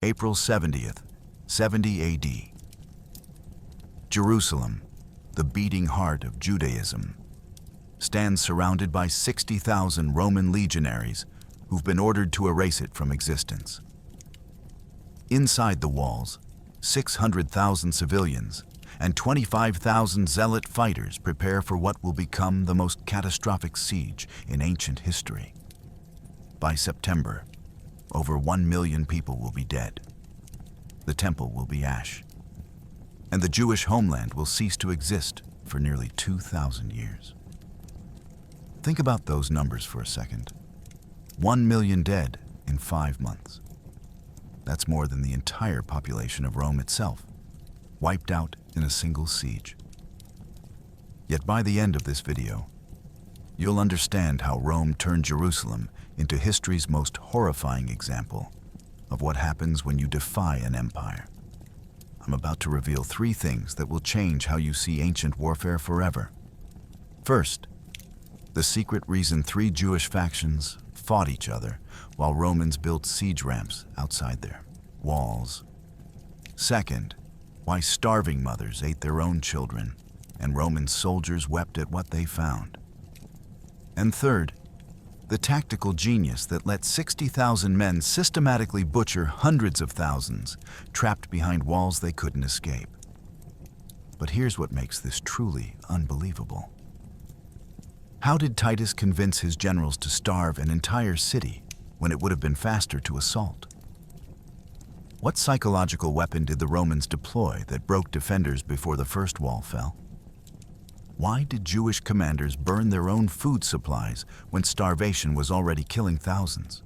April 70th, 70 AD. Jerusalem, the beating heart of Judaism, stands surrounded by 60,000 Roman legionaries who've been ordered to erase it from existence. Inside the walls, 600,000 civilians and 25,000 Zealot fighters prepare for what will become the most catastrophic siege in ancient history. By September, over 1 million people will be dead. The temple will be ash, and the Jewish homeland will cease to exist for nearly 2,000 years. Think about those numbers for a second. 1 million dead in 5 months. That's more than the entire population of Rome itself, wiped out in a single siege. Yet by the end of this video, you'll understand how Rome turned Jerusalem into history's most horrifying example of what happens when you defy an empire. I'm about to reveal 3 things that will change how you see ancient warfare forever. First, the secret reason 3 Jewish factions fought each other while Romans built siege ramps outside their walls. Second, why starving mothers ate their own children and Roman soldiers wept at what they found. And third, the tactical genius that let 60,000 men systematically butcher hundreds of thousands trapped behind walls they couldn't escape. But here's what makes this truly unbelievable. How did Titus convince his generals to starve an entire city when it would have been faster to assault? What psychological weapon did the Romans deploy that broke defenders before the first wall fell? Why did Jewish commanders burn their own food supplies when starvation was already killing thousands?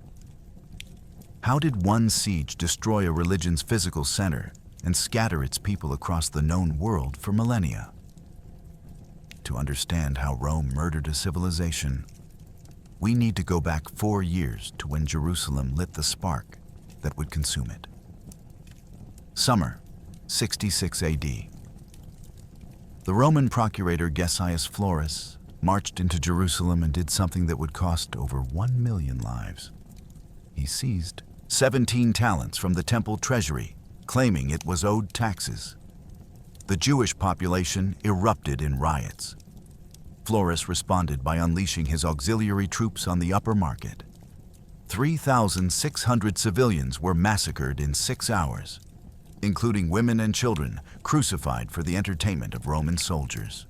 How did one siege destroy a religion's physical center and scatter its people across the known world for millennia? To understand how Rome murdered a civilization, we need to go back 4 years to when Jerusalem lit the spark that would consume it. Summer, 66 AD. The Roman procurator Gessius Florus marched into Jerusalem and did something that would cost over 1 million lives. He seized 17 talents from the temple treasury, claiming it was owed taxes. The Jewish population erupted in riots. Florus responded by unleashing his auxiliary troops on the upper market. 3,600 civilians were massacred in 6 hours, including women and children crucified for the entertainment of Roman soldiers.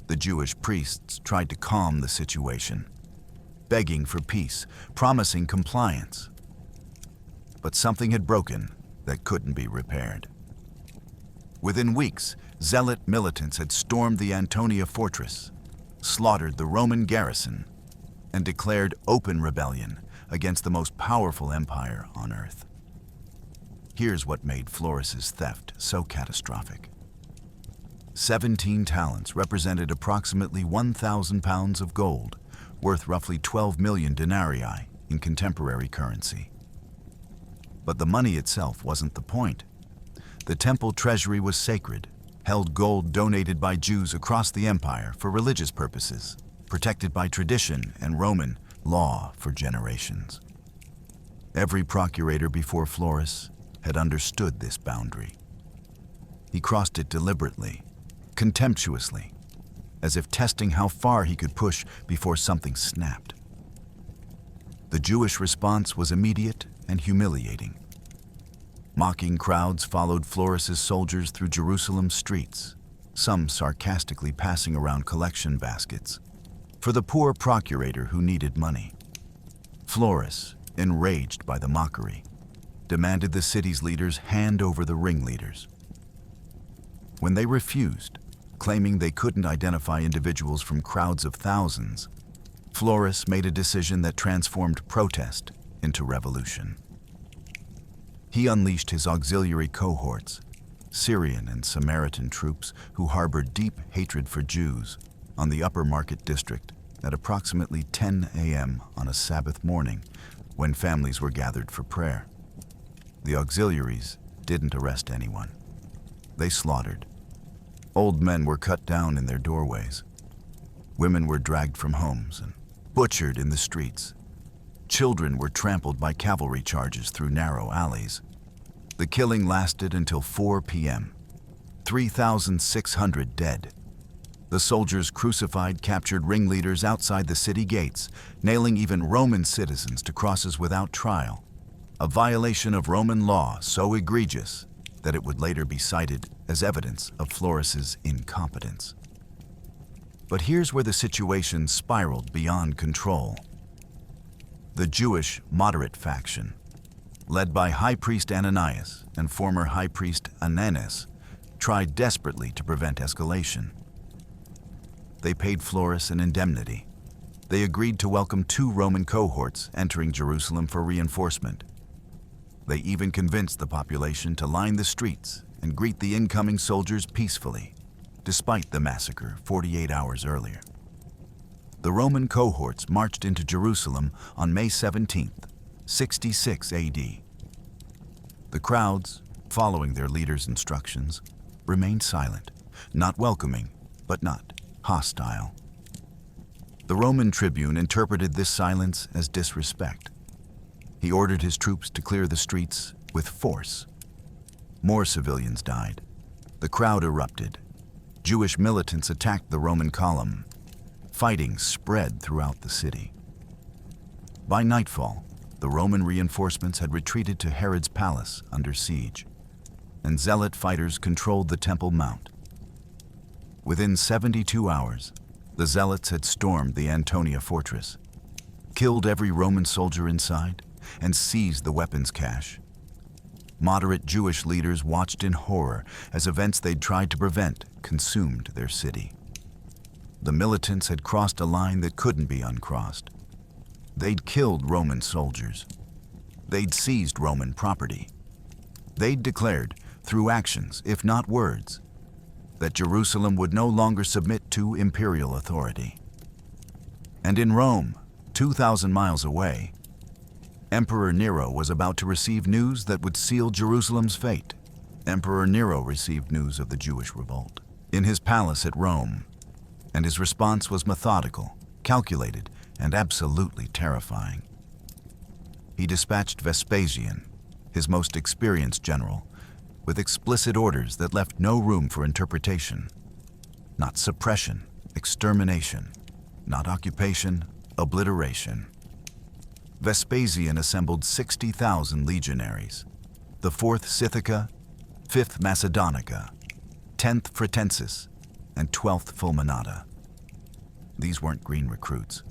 The Jewish priests tried to calm the situation, begging for peace, promising compliance. But something had broken that couldn't be repaired. Within weeks, Zealot militants had stormed the Antonia fortress, slaughtered the Roman garrison, and declared open rebellion against the most powerful empire on earth. Here's what made Florus's theft so catastrophic. 17 talents represented approximately 1,000 pounds of gold, worth roughly 12 million denarii in contemporary currency. But the money itself wasn't the point. The temple treasury was sacred, held gold donated by Jews across the empire for religious purposes, protected by tradition and Roman law for generations. Every procurator before Florus had understood this boundary. He crossed it deliberately, contemptuously, as if testing how far he could push before something snapped. The Jewish response was immediate and humiliating. Mocking crowds followed Florus's soldiers through Jerusalem's streets, some sarcastically passing around collection baskets for the poor procurator who needed money. Florus, enraged by the mockery, demanded the city's leaders hand over the ringleaders. When they refused, claiming they couldn't identify individuals from crowds of thousands, Florus made a decision that transformed protest into revolution. He unleashed his auxiliary cohorts, Syrian and Samaritan troops who harbored deep hatred for Jews, on the upper market district at approximately 10 a.m. on a Sabbath morning when families were gathered for prayer. The auxiliaries didn't arrest anyone. They slaughtered. Old men were cut down in their doorways. Women were dragged from homes and butchered in the streets. Children were trampled by cavalry charges through narrow alleys. The killing lasted until 4 p.m. 3,600 dead. The soldiers crucified captured ringleaders outside the city gates, nailing even Roman citizens to crosses without trial, a violation of Roman law so egregious that it would later be cited as evidence of Florus's incompetence. But here's where the situation spiraled beyond control. The Jewish moderate faction, led by High Priest Ananias and former High Priest Ananus, tried desperately to prevent escalation. They paid Florus an indemnity. They agreed to welcome 2 Roman cohorts entering Jerusalem for reinforcement. They even convinced the population to line the streets and greet the incoming soldiers peacefully, despite the massacre 48 hours earlier. The Roman cohorts marched into Jerusalem on May 17th, 66 AD. The crowds, following their leaders' instructions, remained silent, not welcoming, but not hostile. The Roman tribune interpreted this silence as disrespect. He ordered his troops to clear the streets with force. More civilians died. The crowd erupted. Jewish militants attacked the Roman column. Fighting spread throughout the city. By nightfall, the Roman reinforcements had retreated to Herod's palace under siege, and Zealot fighters controlled the Temple Mount. Within 72 hours, the Zealots had stormed the Antonia fortress, killed every Roman soldier inside, and seized the weapons cache. Moderate Jewish leaders watched in horror as events they'd tried to prevent consumed their city. The militants had crossed a line that couldn't be uncrossed. They'd killed Roman soldiers. They'd seized Roman property. They'd declared, through actions, if not words, that Jerusalem would no longer submit to imperial authority. And in Rome, 2,000 miles away, Emperor Nero was about to receive news that would seal Jerusalem's fate. Emperor Nero received news of the Jewish revolt in his palace at Rome, and his response was methodical, calculated, and absolutely terrifying. He dispatched Vespasian, his most experienced general, with explicit orders that left no room for interpretation. Not suppression, extermination. Not occupation, obliteration. Vespasian assembled 60,000 legionaries, the 4th Scythica, 5th Macedonica, 10th Fretensis, and 12th Fulminata. These weren't green recruits.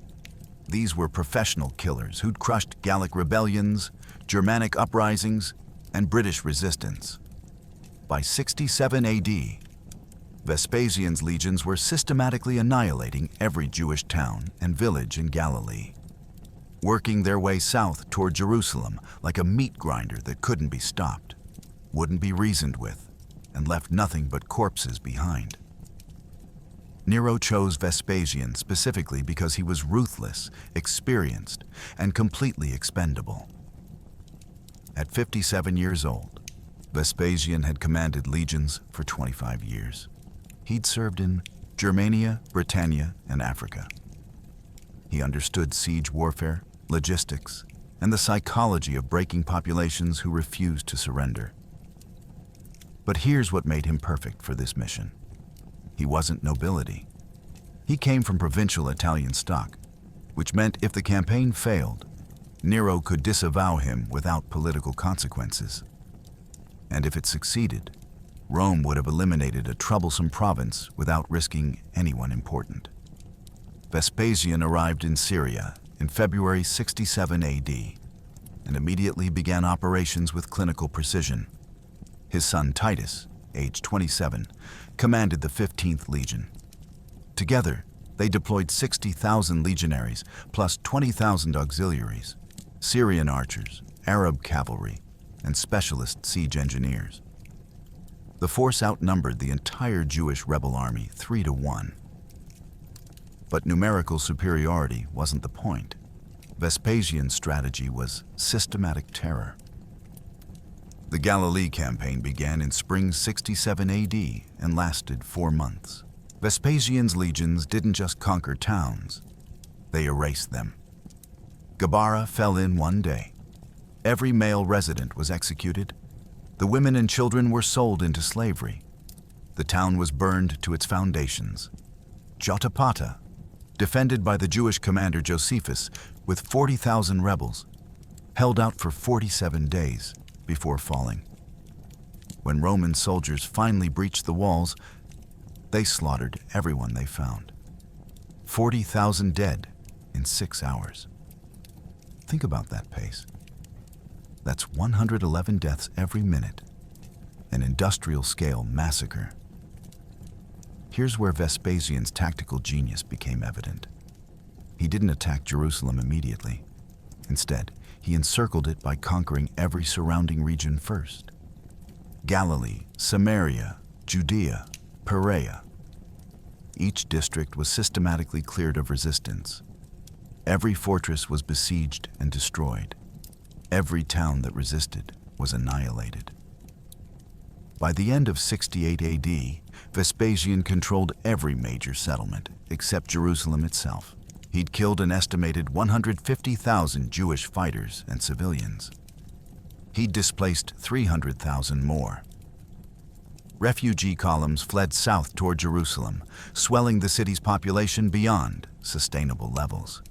These were professional killers who'd crushed Gallic rebellions, Germanic uprisings, and British resistance. By 67 AD, Vespasian's legions were systematically annihilating every Jewish town and village in Galilee, working their way south toward Jerusalem like a meat grinder that couldn't be stopped, wouldn't be reasoned with, and left nothing but corpses behind. Nero chose Vespasian specifically because he was ruthless, experienced, and completely expendable. At 57 years old, Vespasian had commanded legions for 25 years. He'd served in Germania, Britannia, and Africa. He understood siege warfare, logistics, and the psychology of breaking populations who refused to surrender. But here's what made him perfect for this mission. He wasn't nobility. He came from provincial Italian stock, which meant if the campaign failed, Nero could disavow him without political consequences. And if it succeeded, Rome would have eliminated a troublesome province without risking anyone important. Vespasian arrived in Syria in February 67 AD and immediately began operations with clinical precision. His son Titus, aged 27, commanded the 15th Legion. Together, they deployed 60,000 legionaries plus 20,000 auxiliaries, Syrian archers, Arab cavalry, and specialist siege engineers. The force outnumbered the entire Jewish rebel army 3-1. But numerical superiority wasn't the point. Vespasian's strategy was systematic terror. The Galilee campaign began in spring 67 AD and lasted 4 months. Vespasian's legions didn't just conquer towns, they erased them. Gabara fell in one day. Every male resident was executed. The women and children were sold into slavery. The town was burned to its foundations. Jotapata, defended by the Jewish commander Josephus with 40,000 rebels, held out for 47 days before falling. When Roman soldiers finally breached the walls, they slaughtered everyone they found. 40,000 dead in 6 hours. Think about that pace. That's 111 deaths every minute, an industrial-scale massacre. Here's where Vespasian's tactical genius became evident. He didn't attack Jerusalem immediately. Instead, he encircled it by conquering every surrounding region first. Galilee, Samaria, Judea, Perea. Each district was systematically cleared of resistance. Every fortress was besieged and destroyed. Every town that resisted was annihilated. By the end of 68 AD, Vespasian controlled every major settlement except Jerusalem itself. He'd killed an estimated 150,000 Jewish fighters and civilians. He'd displaced 300,000 more. Refugee columns fled south toward Jerusalem, swelling the city's population beyond sustainable levels.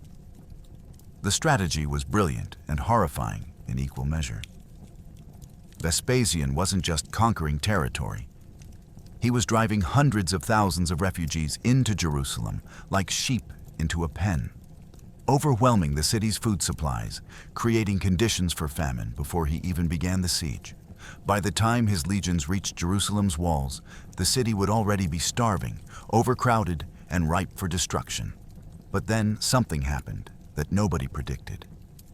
The strategy was brilliant and horrifying in equal measure. Vespasian wasn't just conquering territory. He was driving hundreds of thousands of refugees into Jerusalem like sheep into a pen, overwhelming the city's food supplies, creating conditions for famine before he even began the siege. By the time his legions reached Jerusalem's walls, the city would already be starving, overcrowded, and ripe for destruction. But then something happened that nobody predicted.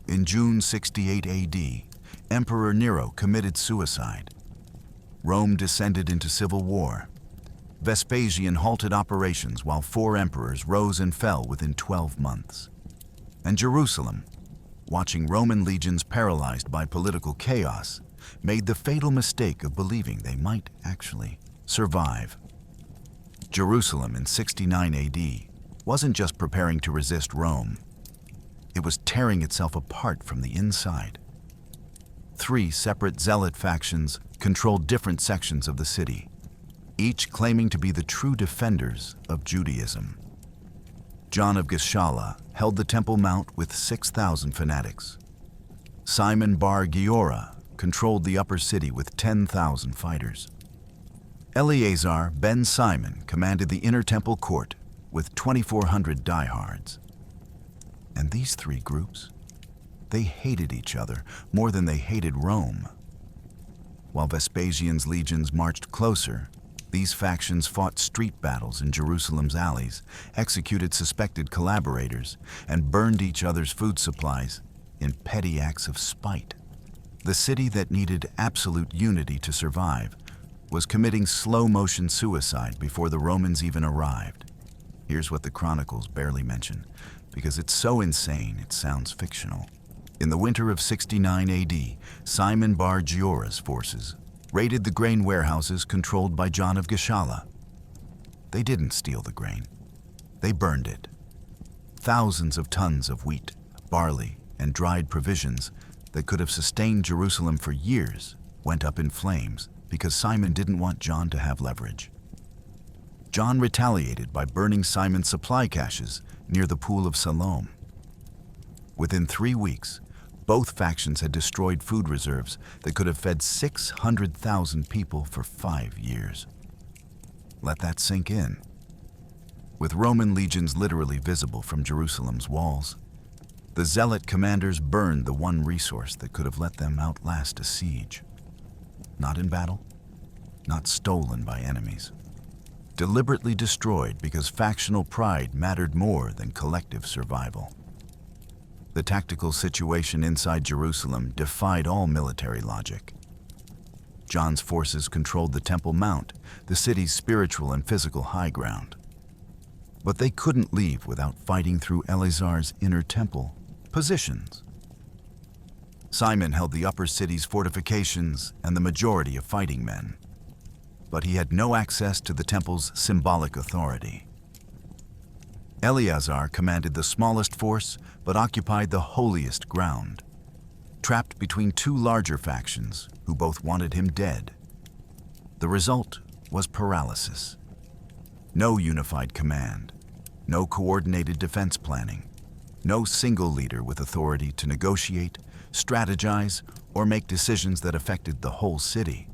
In June 68 AD, Emperor Nero committed suicide. Rome descended into civil war. Vespasian halted operations while 4 emperors rose and fell within 12 months. And Jerusalem, watching Roman legions paralyzed by political chaos, made the fatal mistake of believing they might actually survive. Jerusalem in 69 AD wasn't just preparing to resist Rome. It was tearing itself apart from the inside. 3 separate Zealot factions controlled different sections of the city, each claiming to be the true defenders of Judaism. John of Gischala held the Temple Mount with 6,000 fanatics. Simon bar Giora controlled the upper city with 10,000 fighters. Eleazar ben Simon commanded the inner temple court with 2,400 diehards. And these 3 groups, they hated each other more than they hated Rome. While Vespasian's legions marched closer, these factions fought street battles in Jerusalem's alleys, executed suspected collaborators, and burned each other's food supplies in petty acts of spite. The city that needed absolute unity to survive was committing slow-motion suicide before the Romans even arrived. Here's what the chronicles barely mention, because it's so insane it sounds fictional. In the winter of 69 AD, Simon bar Giora's forces raided the grain warehouses controlled by John of Gischala. They didn't steal the grain. They burned it. Thousands of tons of wheat, barley, and dried provisions that could have sustained Jerusalem for years went up in flames because Simon didn't want John to have leverage. John retaliated by burning Simon's supply caches near the Pool of Siloam. Within 3 weeks, both factions had destroyed food reserves that could have fed 600,000 people for 5 years. Let that sink in. With Roman legions literally visible from Jerusalem's walls, the Zealot commanders burned the one resource that could have let them outlast a siege. Not in battle, not stolen by enemies. Deliberately destroyed because factional pride mattered more than collective survival. The tactical situation inside Jerusalem defied all military logic. John's forces controlled the Temple Mount, the city's spiritual and physical high ground. But they couldn't leave without fighting through Eleazar's inner temple positions. Simon held the upper city's fortifications and the majority of fighting men, but he had no access to the temple's symbolic authority. Eleazar commanded the smallest force but occupied the holiest ground, trapped between two larger factions who both wanted him dead. The result was paralysis. No unified command, no coordinated defense planning, no single leader with authority to negotiate, strategize, or make decisions that affected the whole city.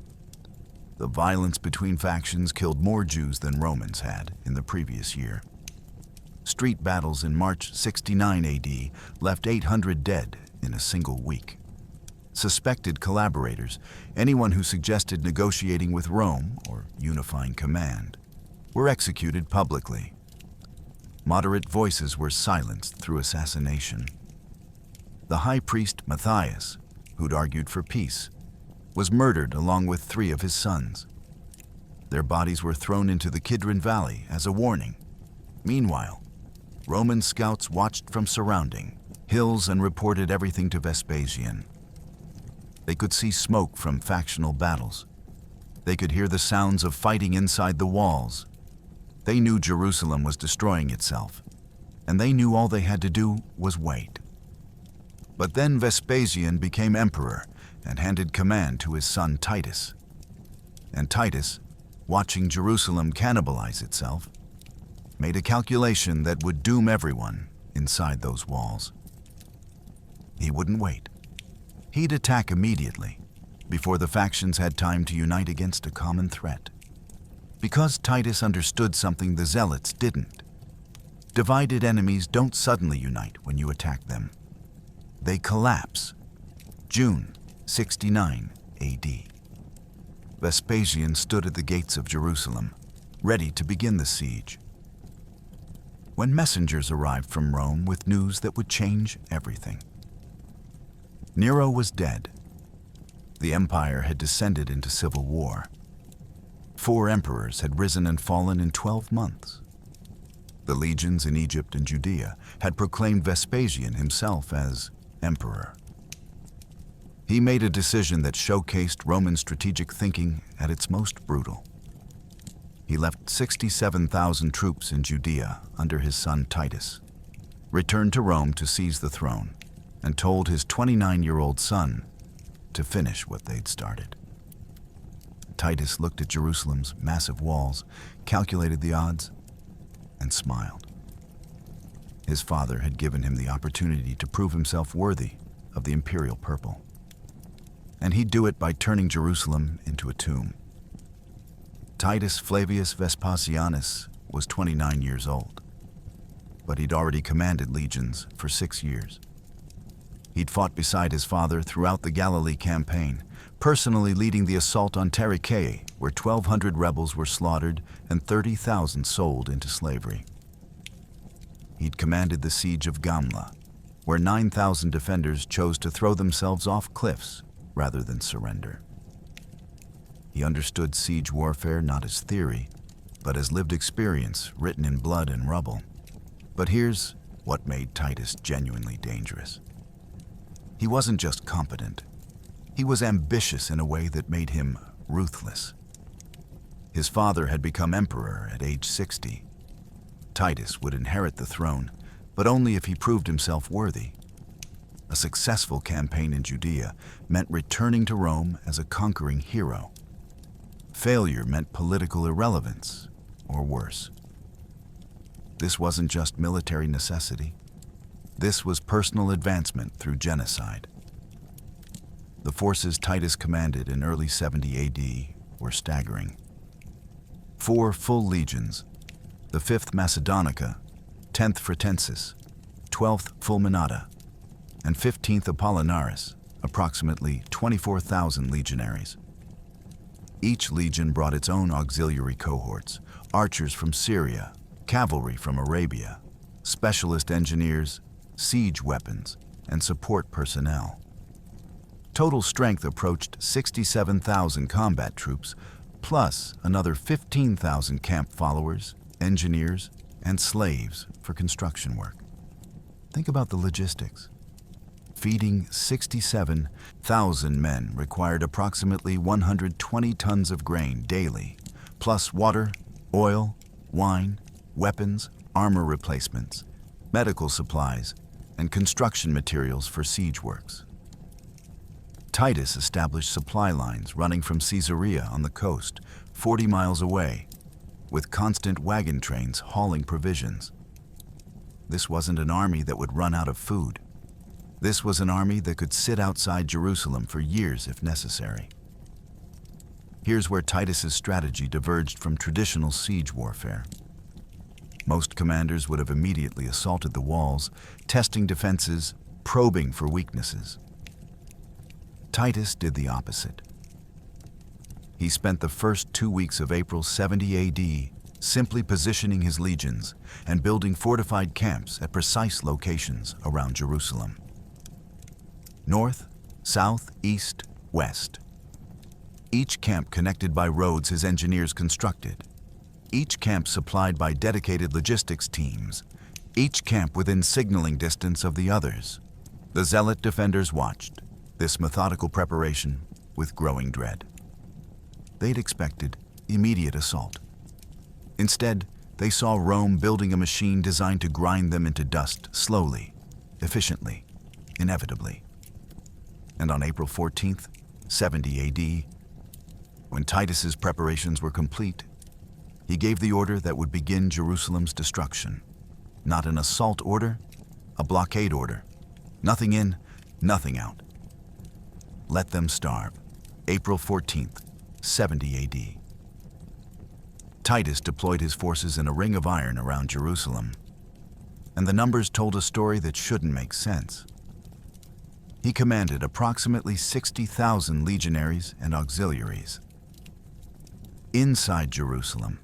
The violence between factions killed more Jews than Romans had in the previous year. Street battles in March 69 AD left 800 dead in a single week. Suspected collaborators, anyone who suggested negotiating with Rome or unifying command, were executed publicly. Moderate voices were silenced through assassination. The high priest Matthias, who'd argued for peace, was murdered along with 3 of his sons. Their bodies were thrown into the Kidron Valley as a warning. Meanwhile, Roman scouts watched from surrounding hills and reported everything to Vespasian. They could see smoke from factional battles. They could hear the sounds of fighting inside the walls. They knew Jerusalem was destroying itself, and they knew all they had to do was wait. But then Vespasian became emperor and handed command to his son Titus. And Titus, watching Jerusalem cannibalize itself, made a calculation that would doom everyone inside those walls. He wouldn't wait. He'd attack immediately, before the factions had time to unite against a common threat. Because Titus understood something the Zealots didn't. Divided enemies don't suddenly unite when you attack them. They collapse. June 69 AD. Vespasian stood at the gates of Jerusalem, ready to begin the siege, when messengers arrived from Rome with news that would change everything. Nero was dead. The empire had descended into civil war. 4 emperors had risen and fallen in 12 months. The legions in Egypt and Judea had proclaimed Vespasian himself as emperor. He made a decision that showcased Roman strategic thinking at its most brutal. He left 67,000 troops in Judea under his son Titus, returned to Rome to seize the throne, and told his 29-year-old son to finish what they'd started. Titus looked at Jerusalem's massive walls, calculated the odds, and smiled. His father had given him the opportunity to prove himself worthy of the imperial purple, and he'd do it by turning Jerusalem into a tomb. Titus Flavius Vespasianus was 29 years old, but he'd already commanded legions for 6 years. He'd fought beside his father throughout the Galilee campaign, personally leading the assault on Tarichae, where 1,200 rebels were slaughtered and 30,000 sold into slavery. He'd commanded the siege of Gamla, where 9,000 defenders chose to throw themselves off cliffs rather than surrender. He understood siege warfare not as theory, but as lived experience written in blood and rubble. But here's what made Titus genuinely dangerous. He wasn't just competent. He was ambitious in a way that made him ruthless. His father had become emperor at age 60. Titus would inherit the throne, but only if he proved himself worthy. A successful campaign in Judea meant returning to Rome as a conquering hero. Failure meant political irrelevance, or worse. This wasn't just military necessity. This was personal advancement through genocide. The forces Titus commanded in early 70 AD were staggering. 4 full legions, the 5th Macedonica, 10th Fretensis, 12th Fulminata, and 15th Apollinaris, approximately 24,000 legionaries. Each legion brought its own auxiliary cohorts, archers from Syria, cavalry from Arabia, specialist engineers, siege weapons, and support personnel. Total strength approached 67,000 combat troops, plus another 15,000 camp followers, engineers, and slaves for construction work. Think about the logistics. Feeding 67,000 men required approximately 120 tons of grain daily, plus water, oil, wine, weapons, armor replacements, medical supplies, and construction materials for siege works. Titus established supply lines running from Caesarea on the coast, 40 miles away, with constant wagon trains hauling provisions. This wasn't an army that would run out of food. This was an army that could sit outside Jerusalem for years if necessary. Here's where Titus's strategy diverged from traditional siege warfare. Most commanders would have immediately assaulted the walls, testing defenses, probing for weaknesses. Titus did the opposite. He spent the first 2 weeks of April 70 AD simply positioning his legions and building fortified camps at precise locations around Jerusalem. North, south, east, west. Each camp connected by roads his engineers constructed. Each camp supplied by dedicated logistics teams. Each camp within signaling distance of the others. The Zealot defenders watched this methodical preparation with growing dread. They'd expected immediate assault. Instead, they saw Rome building a machine designed to grind them into dust slowly, efficiently, inevitably. And on April 14th, 70 AD, when Titus's preparations were complete, he gave the order that would begin Jerusalem's destruction. Not an assault order, a blockade order. Nothing in, nothing out. Let them starve. April 14th, 70 AD. Titus deployed his forces in a ring of iron around Jerusalem, and the numbers told a story that shouldn't make sense. He commanded approximately 60,000 legionaries and auxiliaries. Inside Jerusalem,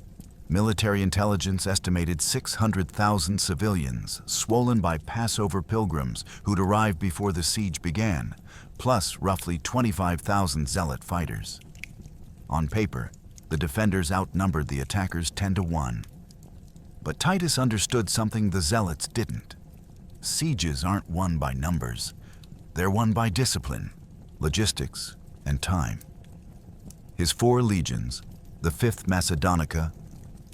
military intelligence estimated 600,000 civilians swollen by Passover pilgrims who'd arrived before the siege began, plus roughly 25,000 Zealot fighters. On paper, the defenders outnumbered the attackers 10-1. But Titus understood something the Zealots didn't. Sieges aren't won by numbers. They're won by discipline, logistics, and time. His 4 legions, the 5th Macedonica,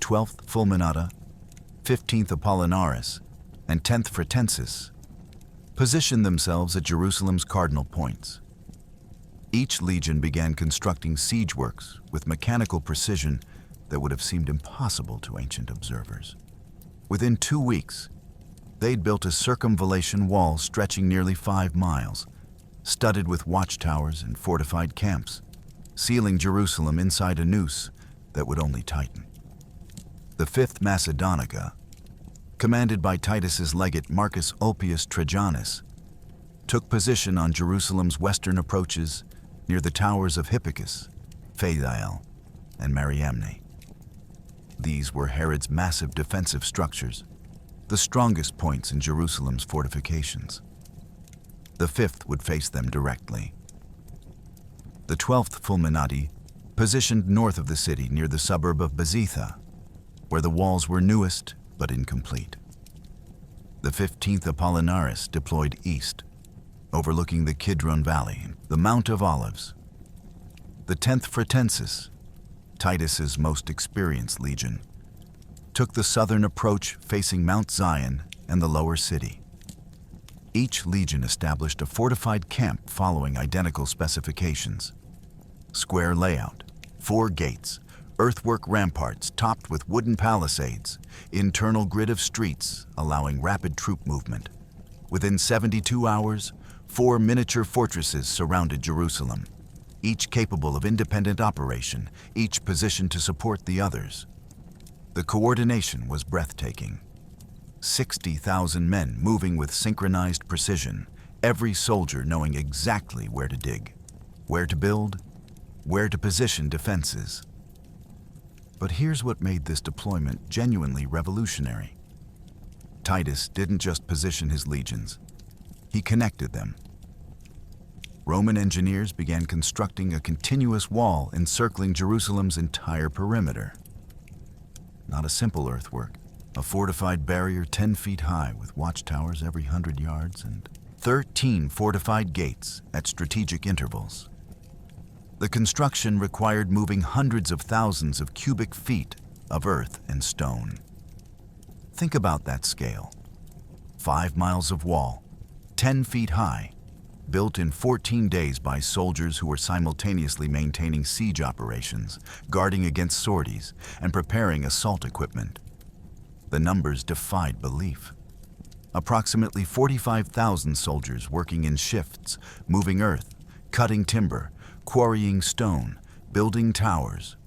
12th Fulminata, 15th Apollinaris, and 10th Fretensis, positioned themselves at Jerusalem's cardinal points. Each legion began constructing siege works with mechanical precision that would have seemed impossible to ancient observers. Within 2 weeks, they'd built a circumvallation wall stretching nearly 5 miles, studded with watchtowers and fortified camps, sealing Jerusalem inside a noose that would only tighten. The 5th Macedonica, commanded by Titus's legate Marcus Ulpius Trajanus, took position on Jerusalem's western approaches near the towers of Hippicus, Phaedile, and Mariamne. These were Herod's massive defensive structures, the strongest points in Jerusalem's fortifications. The 5th would face them directly. The 12th Fulminati positioned north of the city near the suburb of Bezetha, where the walls were newest but incomplete. The 15th Apollinaris deployed east, overlooking the Kidron Valley, the Mount of Olives. The 10th Fretensis, Titus's most experienced legion, took the southern approach facing Mount Zion and the lower city. Each legion established a fortified camp following identical specifications. Square layout, 4 gates, earthwork ramparts topped with wooden palisades, internal grid of streets allowing rapid troop movement. Within 72 hours, 4 miniature fortresses surrounded Jerusalem, each capable of independent operation, each positioned to support the others. The coordination was breathtaking. 60,000 men moving with synchronized precision, every soldier knowing exactly where to dig, where to build, where to position defenses. But here's what made this deployment genuinely revolutionary. Titus didn't just position his legions, he connected them. Roman engineers began constructing a continuous wall encircling Jerusalem's entire perimeter. Not a simple earthwork, a fortified barrier 10 feet high with watchtowers every 100 yards and 13 fortified gates at strategic intervals. The construction required moving hundreds of thousands of cubic feet of earth and stone. Think about that scale. 5 miles of wall, 10 feet high, built in 14 days by soldiers who were simultaneously maintaining siege operations, guarding against sorties, and preparing assault equipment. The numbers defied belief. Approximately 45,000 soldiers working in shifts, moving earth, cutting timber, quarrying stone, building towers.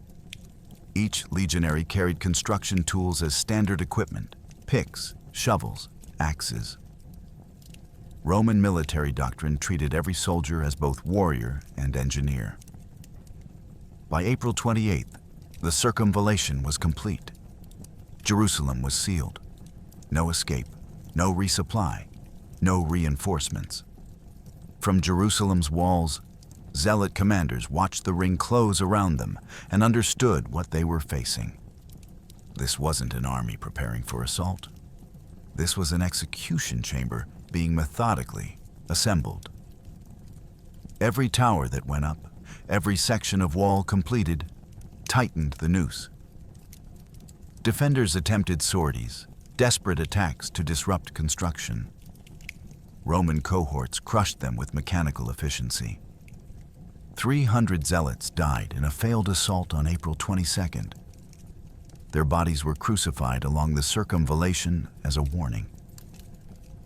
Each legionary carried construction tools as standard equipment: picks, shovels, axes. Roman military doctrine treated every soldier as both warrior and engineer. By April 28th, the circumvallation was complete. Jerusalem was sealed. No escape, no resupply, no reinforcements. From Jerusalem's walls, Zealot commanders watched the ring close around them and understood what they were facing. This wasn't an army preparing for assault. This was an execution chamber being methodically assembled. Every tower that went up, every section of wall completed, tightened the noose. Defenders attempted sorties, desperate attacks to disrupt construction. Roman cohorts crushed them with mechanical efficiency. 300 zealots died in a failed assault on April 22nd. Their bodies were crucified along the circumvallation as a warning.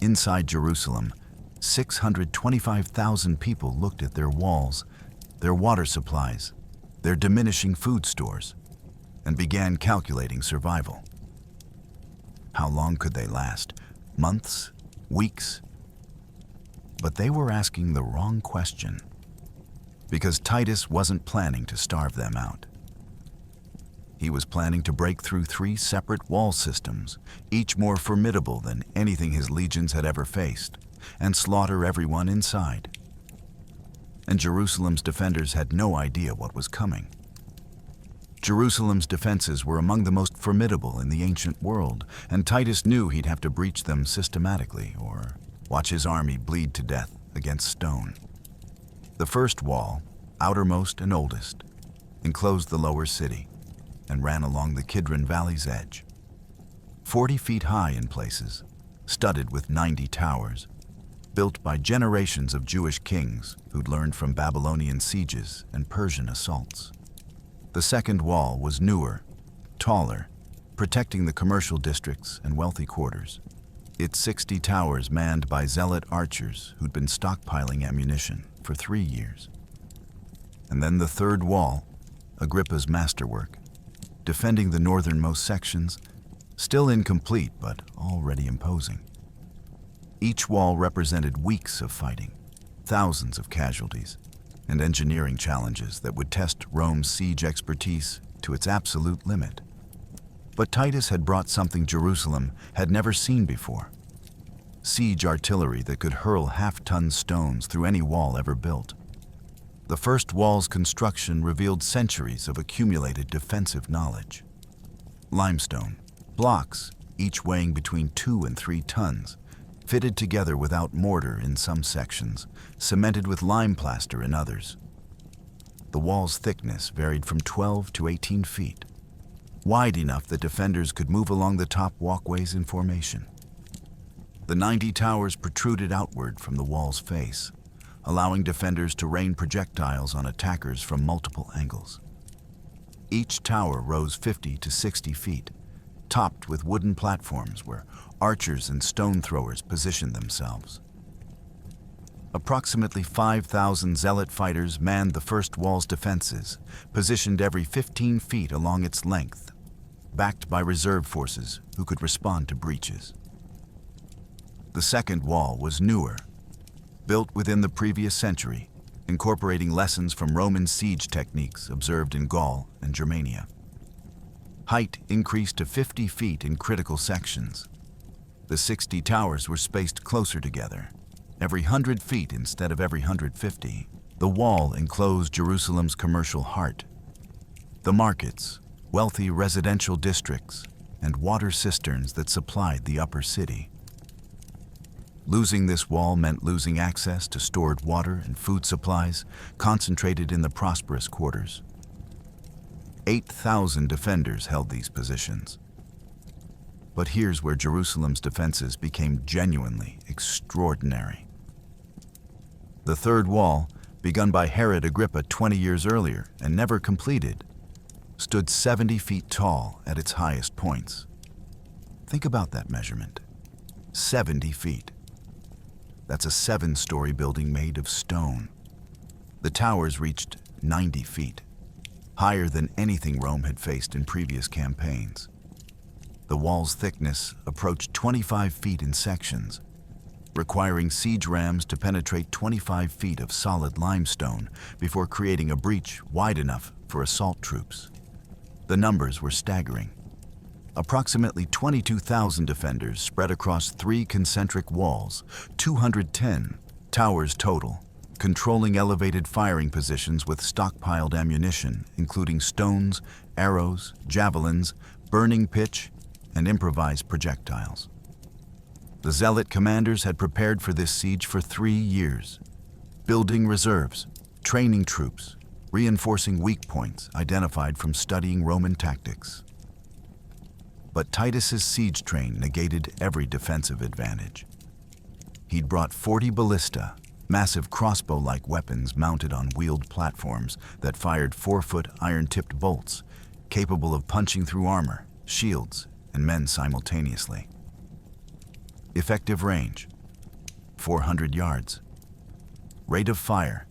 Inside Jerusalem, 625,000 people looked at their walls, their water supplies, their diminishing food stores, and began calculating survival. How long could they last? Months? Weeks? But they were asking the wrong question, because Titus wasn't planning to starve them out. He was planning to break through 3 separate wall systems, each more formidable than anything his legions had ever faced, and slaughter everyone inside. And Jerusalem's defenders had no idea what was coming. Jerusalem's defenses were among the most formidable in the ancient world, and Titus knew he'd have to breach them systematically or watch his army bleed to death against stone. The first wall, outermost and oldest, enclosed the lower city and ran along the Kidron Valley's edge. 40 feet high in places, studded with 90 towers, built by generations of Jewish kings who'd learned from Babylonian sieges and Persian assaults. The second wall was newer, taller, protecting the commercial districts and wealthy quarters. Its 60 towers manned by Zealot archers who'd been stockpiling ammunition for 3 years. And then the third wall, Agrippa's masterwork, defending the northernmost sections, still incomplete but already imposing. Each wall represented weeks of fighting, thousands of casualties, and engineering challenges that would test Rome's siege expertise to its absolute limit. But Titus had brought something Jerusalem had never seen before: siege artillery that could hurl half-ton stones through any wall ever built. The first wall's construction revealed centuries of accumulated defensive knowledge. Limestone, blocks, each weighing between 2 and 3 tons, fitted together without mortar in some sections, cemented with lime plaster in others. The wall's thickness varied from 12 to 18 feet, wide enough that defenders could move along the top walkways in formation. The 90 towers protruded outward from the wall's face, allowing defenders to rain projectiles on attackers from multiple angles. Each tower rose 50 to 60 feet, topped with wooden platforms where archers and stone throwers positioned themselves. Approximately 5,000 Zealot fighters manned the first wall's defenses, positioned every 15 feet along its length, backed by reserve forces who could respond to breaches. The second wall was newer, built within the previous century, incorporating lessons from Roman siege techniques observed in Gaul and Germania. Height increased to 50 feet in critical sections. The 60 towers were spaced closer together, every 100 feet instead of every 150. The wall enclosed Jerusalem's commercial heart. The markets, wealthy residential districts, and water cisterns that supplied the upper city. Losing this wall meant losing access to stored water and food supplies concentrated in the prosperous quarters. 8,000 defenders held these positions. But here's where Jerusalem's defenses became genuinely extraordinary. The third wall, begun by Herod Agrippa 20 years earlier and never completed, stood 70 feet tall at its highest points. Think about that measurement. 70 feet. That's a 7-story building made of stone. The towers reached 90 feet, higher than anything Rome had faced in previous campaigns. The wall's thickness approached 25 feet in sections, requiring siege rams to penetrate 25 feet of solid limestone before creating a breach wide enough for assault troops. The numbers were staggering. Approximately 22,000 defenders spread across 3 concentric walls, 210 towers total, controlling elevated firing positions with stockpiled ammunition, including stones, arrows, javelins, burning pitch, and improvised projectiles. The Zealot commanders had prepared for this siege for 3 years, building reserves, training troops, reinforcing weak points identified from studying Roman tactics. But Titus's siege train negated every defensive advantage. He'd brought 40 ballista, massive crossbow-like weapons mounted on wheeled platforms that fired 4-foot iron-tipped bolts, capable of punching through armor, shields, and men simultaneously. Effective range, 400 yards. Rate of fire,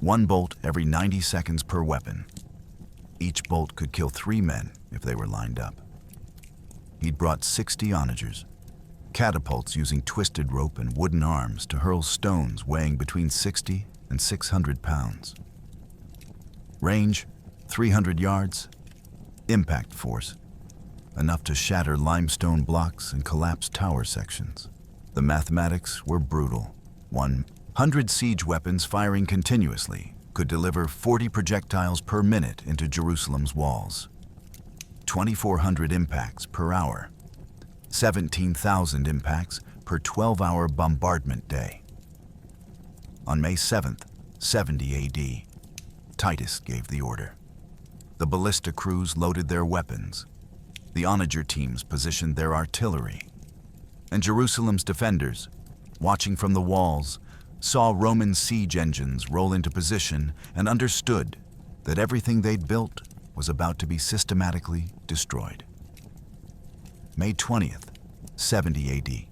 1 bolt every 90 seconds per weapon. Each bolt could kill 3 men if they were lined up. He'd brought 60 onagers, catapults using twisted rope and wooden arms to hurl stones weighing between 60 and 600 pounds. Range, 300 yards. Impact force, enough to shatter limestone blocks and collapse tower sections. The mathematics were brutal. 100 siege weapons firing continuously could deliver 40 projectiles per minute into Jerusalem's walls. 2,400 impacts per hour. 17,000 impacts per 12-hour bombardment day. On May 7th, 70 AD, Titus gave the order. The ballista crews loaded their weapons. The onager teams positioned their artillery. And Jerusalem's defenders, watching from the walls, saw Roman siege engines roll into position and understood that everything they'd built was about to be systematically destroyed. May 20th, 70 AD.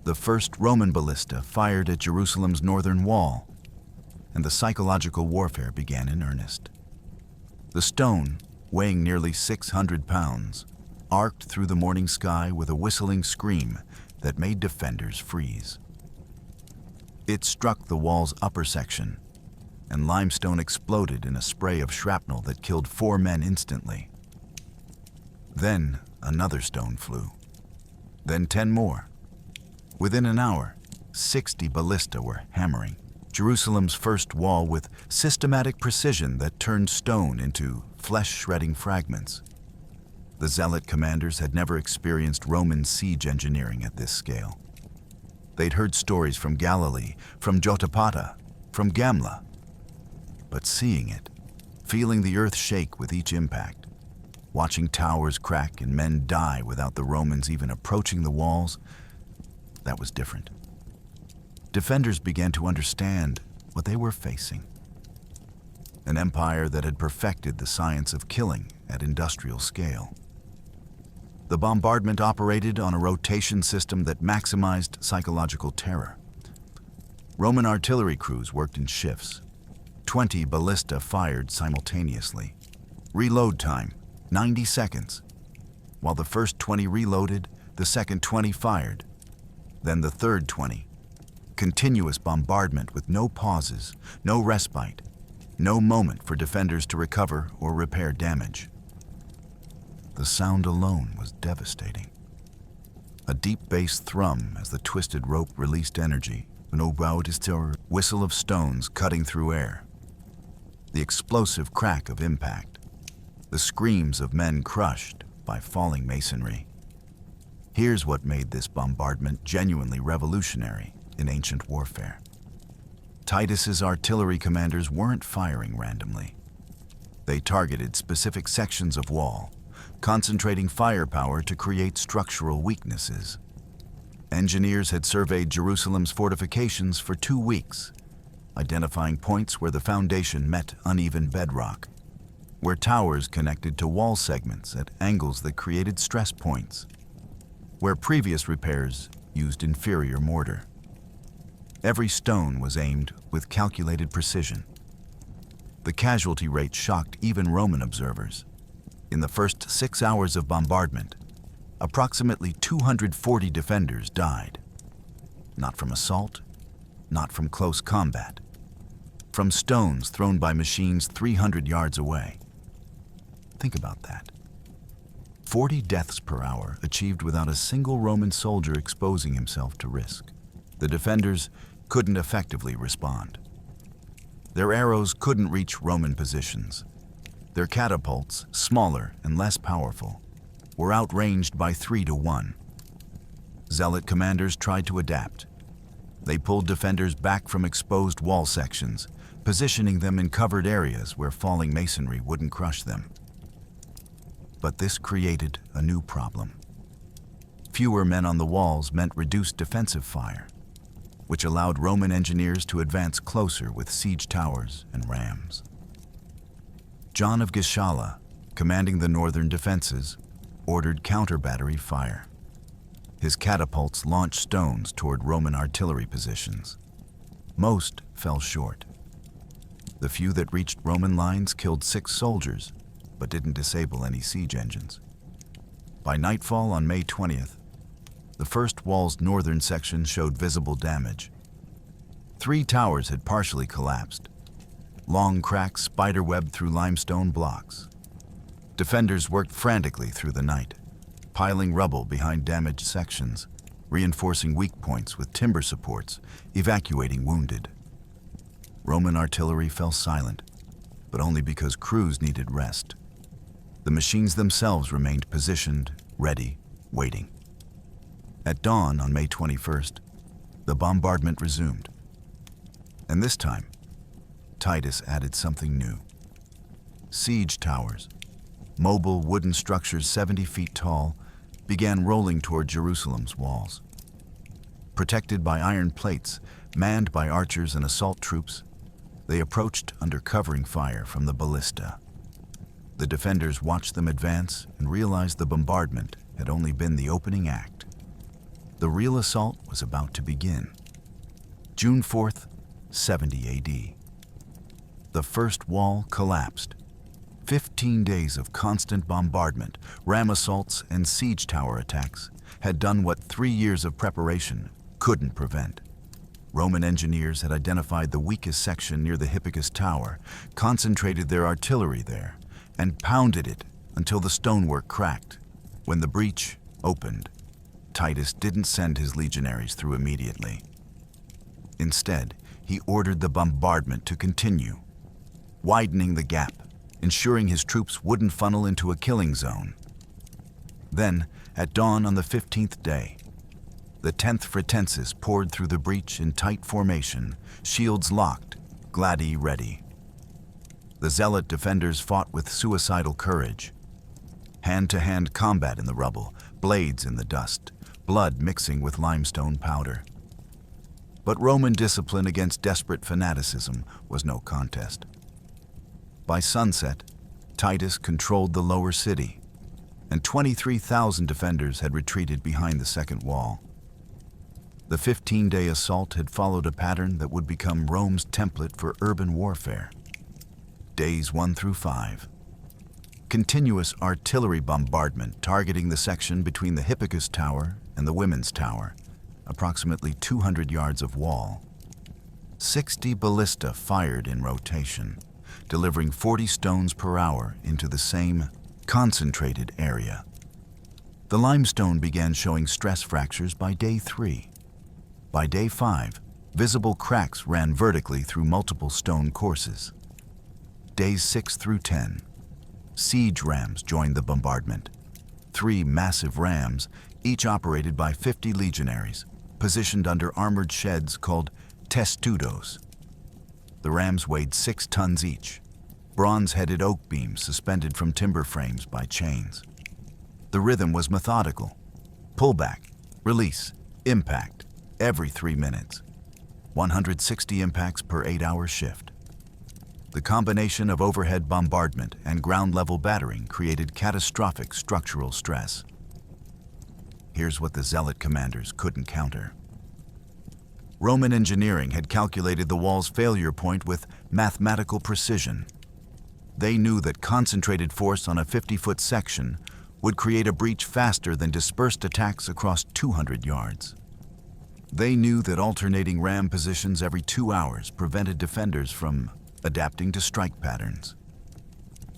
The first Roman ballista fired at Jerusalem's northern wall, and the psychological warfare began in earnest. The stone, weighing nearly 600 pounds, arced through the morning sky with a whistling scream that made defenders freeze. It struck the wall's upper section, and limestone exploded in a spray of shrapnel that killed 4 men instantly. Then another stone flew. Then 10 more. Within an hour, 60 ballista were hammering Jerusalem's first wall with systematic precision that turned stone into flesh-shredding fragments. The Zealot commanders had never experienced Roman siege engineering at this scale. They'd heard stories from Galilee, from Jotapata, from Gamla. But seeing it, feeling the earth shake with each impact, watching towers crack and men die without the Romans even approaching the walls, that was different. Defenders began to understand what they were facing. An empire that had perfected the science of killing at industrial scale. The bombardment operated on a rotation system that maximized psychological terror. Roman artillery crews worked in shifts. 20 ballista fired simultaneously. Reload time, 90 seconds. While the first 20 reloaded, the second 20 fired. Then the third 20. Continuous bombardment with no pauses, no respite, no moment for defenders to recover or repair damage. The sound alone was devastating. A deep bass thrum as the twisted rope released energy, an whistle of stones cutting through air. The explosive crack of impact, the screams of men crushed by falling masonry. Here's what made this bombardment genuinely revolutionary in ancient warfare. Titus's artillery commanders weren't firing randomly. They targeted specific sections of wall, concentrating firepower to create structural weaknesses. Engineers had surveyed Jerusalem's fortifications for 2 weeks, identifying points where the foundation met uneven bedrock, where towers connected to wall segments at angles that created stress points, where previous repairs used inferior mortar. Every stone was aimed with calculated precision. The casualty rate shocked even Roman observers. In the first 6 hours of bombardment, approximately 240 defenders died. Not from assault, not from close combat, from stones thrown by machines 300 yards away. Think about that. 40 deaths per hour achieved without a single Roman soldier exposing himself to risk. The defenders couldn't effectively respond. Their arrows couldn't reach Roman positions. Their catapults, smaller and less powerful, were outranged by 3 to 1. Zealot commanders tried to adapt. They pulled defenders back from exposed wall sections, positioning them in covered areas where falling masonry wouldn't crush them. But this created a new problem. Fewer men on the walls meant reduced defensive fire, which allowed Roman engineers to advance closer with siege towers and rams. John of Gischala, commanding the northern defenses, ordered counter-battery fire. His catapults launched stones toward Roman artillery positions. Most fell short. The few that reached Roman lines killed 6 soldiers, but didn't disable any siege engines. By nightfall on May 20th, the first wall's northern section showed visible damage. 3 towers had partially collapsed. Long cracks spiderwebbed through limestone blocks. Defenders worked frantically through the night, piling rubble behind damaged sections, reinforcing weak points with timber supports, evacuating wounded. Roman artillery fell silent, but only because crews needed rest. The machines themselves remained positioned, ready, waiting. At dawn on May 21st, the bombardment resumed. And this time, Titus added something new. Siege towers, mobile wooden structures 70 feet tall, began rolling toward Jerusalem's walls. Protected by iron plates, manned by archers and assault troops, they approached under covering fire from the ballista. The defenders watched them advance and realized the bombardment had only been the opening act. The real assault was about to begin. June 4th, 70 AD. The first wall collapsed. 15 days of constant bombardment, ram assaults, and siege tower attacks had done what 3 years of preparation couldn't prevent. Roman engineers had identified the weakest section near the Hippicus Tower, concentrated their artillery there, and pounded it until the stonework cracked. When the breach opened, Titus didn't send his legionaries through immediately. Instead, he ordered the bombardment to continue, widening the gap, ensuring his troops wouldn't funnel into a killing zone. Then, at dawn on the 15th day, the 10th Fretensis poured through the breach in tight formation, shields locked, gladi ready. The Zealot defenders fought with suicidal courage. Hand-to-hand combat in the rubble, blades in the dust, blood mixing with limestone powder. But Roman discipline against desperate fanaticism was no contest. By sunset, Titus controlled the lower city, and 23,000 defenders had retreated behind the second wall. The 15-day assault had followed a pattern that would become Rome's template for urban warfare. Days 1 through 5. Continuous artillery bombardment targeting the section between the Hippicus Tower and the Women's Tower, approximately 200 yards of wall. 60 ballista fired in rotation, delivering 40 stones per hour into the same concentrated area. The limestone began showing stress fractures by day 3. By day 5, visible cracks ran vertically through multiple stone courses. Days 6 through 10, siege rams joined the bombardment. 3 massive rams, each operated by 50 legionaries, positioned under armored sheds called testudos. The rams weighed 6 tons each, bronze-headed oak beams suspended from timber frames by chains. The rhythm was methodical. Pullback, release, impact, every 3 minutes. 160 impacts per 8-hour shift. The combination of overhead bombardment and ground-level battering created catastrophic structural stress. Here's what the Zealot commanders couldn't counter. Roman engineering had calculated the wall's failure point with mathematical precision. They knew that concentrated force on a 50-foot section would create a breach faster than dispersed attacks across 200 yards. They knew that alternating ram positions every 2 hours prevented defenders from adapting to strike patterns.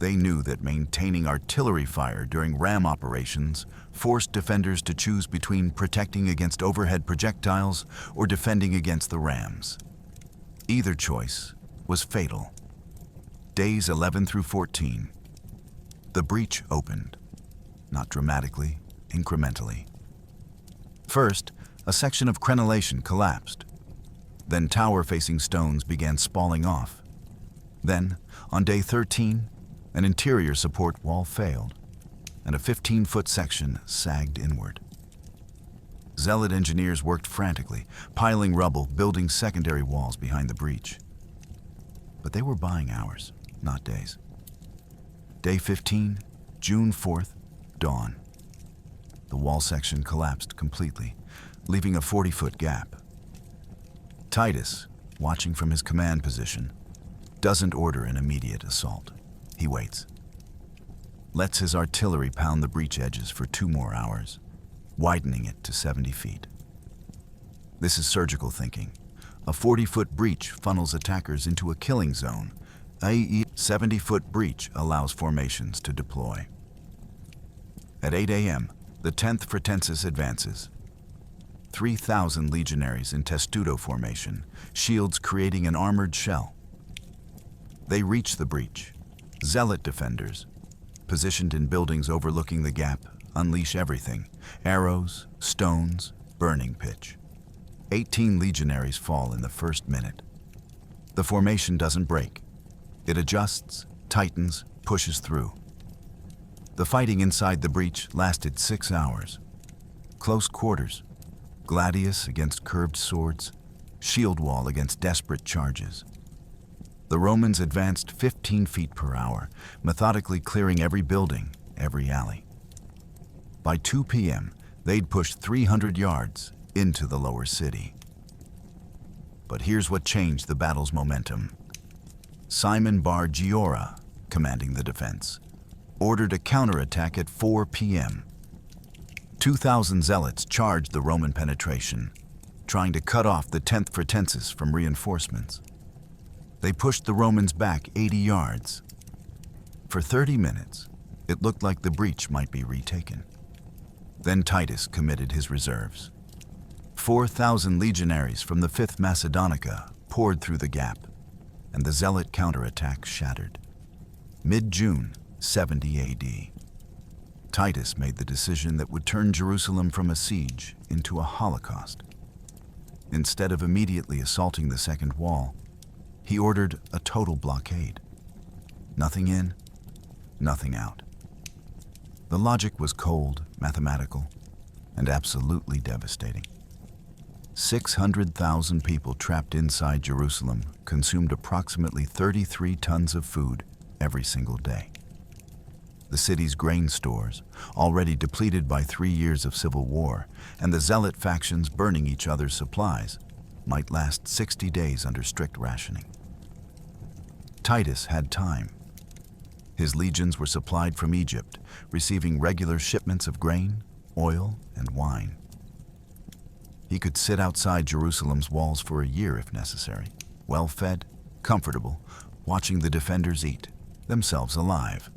They knew that maintaining artillery fire during ram operations forced defenders to choose between protecting against overhead projectiles or defending against the rams. Either choice was fatal. Days 11 through 14. The breach opened, not dramatically, incrementally. First, a section of crenellation collapsed. Then tower-facing stones began spalling off. Then, on day 13, an interior support wall failed, and a 15-foot section sagged inward. Zealot engineers worked frantically, piling rubble, building secondary walls behind the breach. But they were buying hours, not days. Day 15, June 4th, dawn. The wall section collapsed completely, leaving a 40-foot gap. Titus, watching from his command position, doesn't order an immediate assault. He waits. Lets his artillery pound the breach edges for 2 more hours, widening it to 70 feet. This is surgical thinking. A 40-foot breach funnels attackers into a killing zone, i.e., 70-foot breach allows formations to deploy. At 8 a.m., the 10th Fretensis advances. 3,000 legionaries in testudo formation, shields creating an armored shell. They reach the breach. Zealot defenders, positioned in buildings overlooking the gap, unleash everything: arrows, stones, burning pitch. 18 legionaries fall in the first minute. The formation doesn't break. It adjusts, tightens, pushes through. The fighting inside the breach lasted 6 hours. Close quarters, gladius against curved swords, shield wall against desperate charges. The Romans advanced 15 feet per hour, methodically clearing every building, every alley. By 2 p.m., they'd pushed 300 yards into the lower city. But here's what changed the battle's momentum. Simon Bar Giora, commanding the defense, ordered a counterattack at 4 p.m. 2,000 zealots charged the Roman penetration, trying to cut off the 10th Fretensis from reinforcements. They pushed the Romans back 80 yards. For 30 minutes, it looked like the breach might be retaken. Then Titus committed his reserves. 4,000 legionaries from the 5th Macedonica poured through the gap, and the Zealot counterattack shattered. Mid-June, 70 A.D. Titus made the decision that would turn Jerusalem from a siege into a holocaust. Instead of immediately assaulting the second wall, he ordered a total blockade. Nothing in, nothing out. The logic was cold, mathematical, and absolutely devastating. 600,000 people trapped inside Jerusalem consumed approximately 33 tons of food every single day. The city's grain stores, already depleted by 3 years of civil war, and the Zealot factions burning each other's supplies, might last 60 days under strict rationing. Titus had time. His legions were supplied from Egypt, receiving regular shipments of grain, oil, and wine. He could sit outside Jerusalem's walls for a year if necessary, well-fed, comfortable, watching the defenders eat, themselves alive.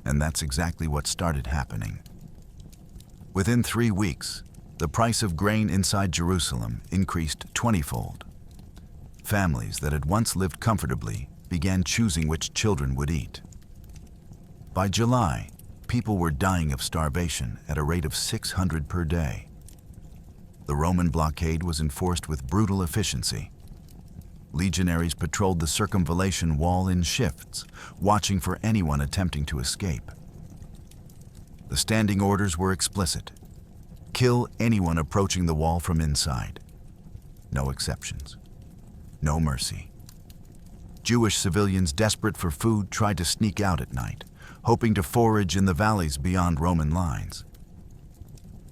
And that's exactly what started happening. Within 3 weeks, the price of grain inside Jerusalem increased 20-fold. Families that had once lived comfortably began choosing which children would eat. By July, people were dying of starvation at a rate of 600 per day. The Roman blockade was enforced with brutal efficiency. Legionaries patrolled the circumvallation wall in shifts, watching for anyone attempting to escape. The standing orders were explicit. Kill anyone approaching the wall from inside. No exceptions. No mercy. Jewish civilians desperate for food tried to sneak out at night, hoping to forage in the valleys beyond Roman lines.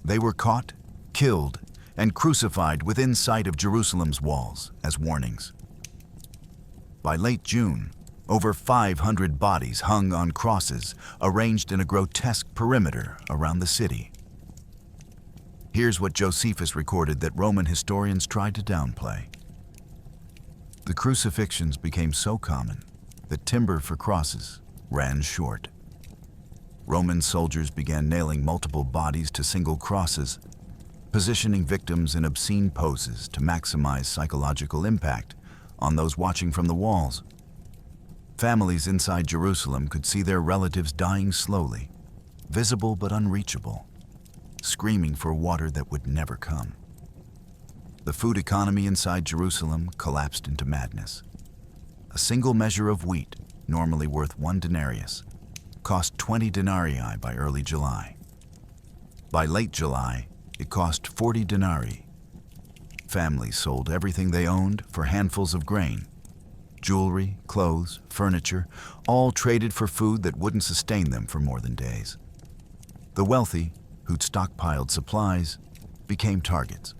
They were caught, killed, and crucified within sight of Jerusalem's walls as warnings. By late June, over 500 bodies hung on crosses arranged in a grotesque perimeter around the city. Here's what Josephus recorded that Roman historians tried to downplay. The crucifixions became so common that timber for crosses ran short. Roman soldiers began nailing multiple bodies to single crosses, positioning victims in obscene poses to maximize psychological impact on those watching from the walls. Families inside Jerusalem could see their relatives dying slowly, visible but unreachable, screaming for water that would never come. The food economy inside Jerusalem collapsed into madness. A single measure of wheat, normally worth 1 denarius, cost 20 denarii by early July. By late July, it cost 40 denarii. Families sold everything they owned for handfuls of grain. Jewelry, clothes, furniture, all traded for food that wouldn't sustain them for more than days. The wealthy, who'd stockpiled supplies, became targets.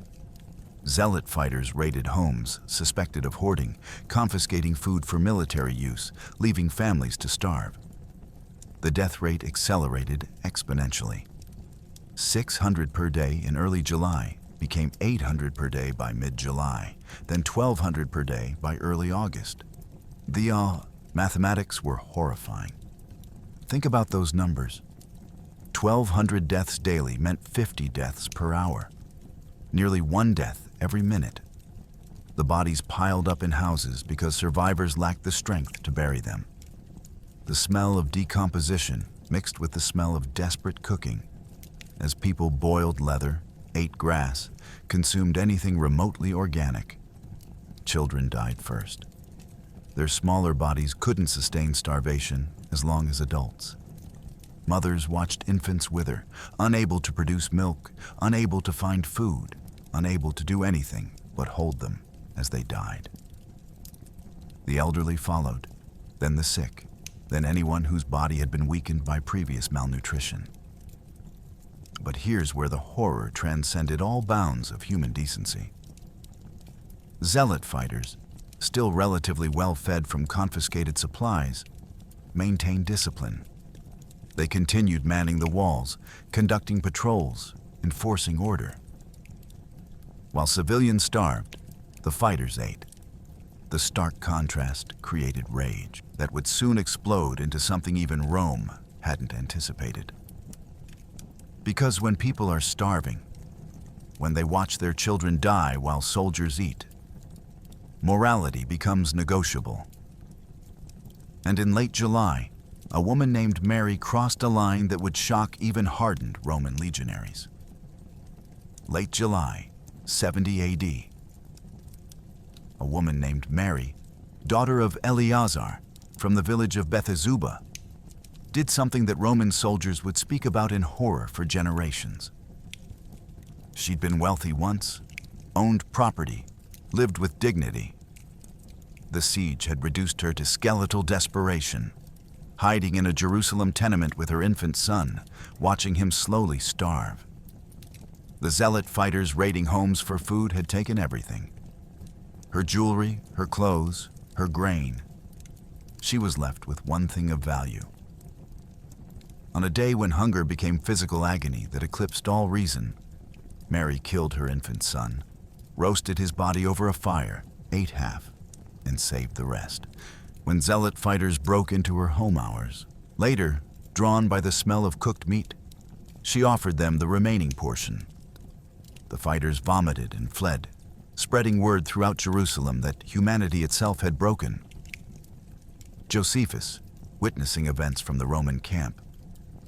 Zealot fighters raided homes suspected of hoarding, confiscating food for military use, leaving families to starve. The death rate accelerated exponentially. 600 per day in early July became 800 per day by mid-July, then 1,200 per day by early August. The mathematics were horrifying. Think about those numbers. 1,200 deaths daily meant 50 deaths per hour. Nearly 1 death every minute. The bodies piled up in houses because survivors lacked the strength to bury them. The smell of decomposition mixed with the smell of desperate cooking as people boiled leather, ate grass, consumed anything remotely organic. Children died first. Their smaller bodies couldn't sustain starvation as long as adults. Mothers watched infants wither, unable to produce milk, unable to find food, unable to do anything but hold them as they died. The elderly followed, then the sick, then anyone whose body had been weakened by previous malnutrition. But here's where the horror transcended all bounds of human decency. Zealot fighters, still relatively well-fed from confiscated supplies, maintained discipline. They continued manning the walls, conducting patrols, enforcing order. While civilians starved, the fighters ate. The stark contrast created rage that would soon explode into something even Rome hadn't anticipated. Because when people are starving, when they watch their children die while soldiers eat, morality becomes negotiable. And in late July, a woman named Mary crossed a line that would shock even hardened Roman legionaries. Late July, 70 AD. A woman named Mary, daughter of Eleazar from the village of Bethesubah, did something that Roman soldiers would speak about in horror for generations. She'd been wealthy once, owned property, lived with dignity. The siege had reduced her to skeletal desperation, hiding in a Jerusalem tenement with her infant son, watching him slowly starve. The Zealot fighters raiding homes for food had taken everything. Her jewelry, her clothes, her grain. She was left with one thing of value. On a day when hunger became physical agony that eclipsed all reason, Mary killed her infant son, roasted his body over a fire, ate half, and saved the rest. When Zealot fighters broke into her home hours, later, drawn by the smell of cooked meat, she offered them the remaining portion. The fighters vomited and fled, spreading word throughout Jerusalem that humanity itself had broken. Josephus, witnessing events from the Roman camp,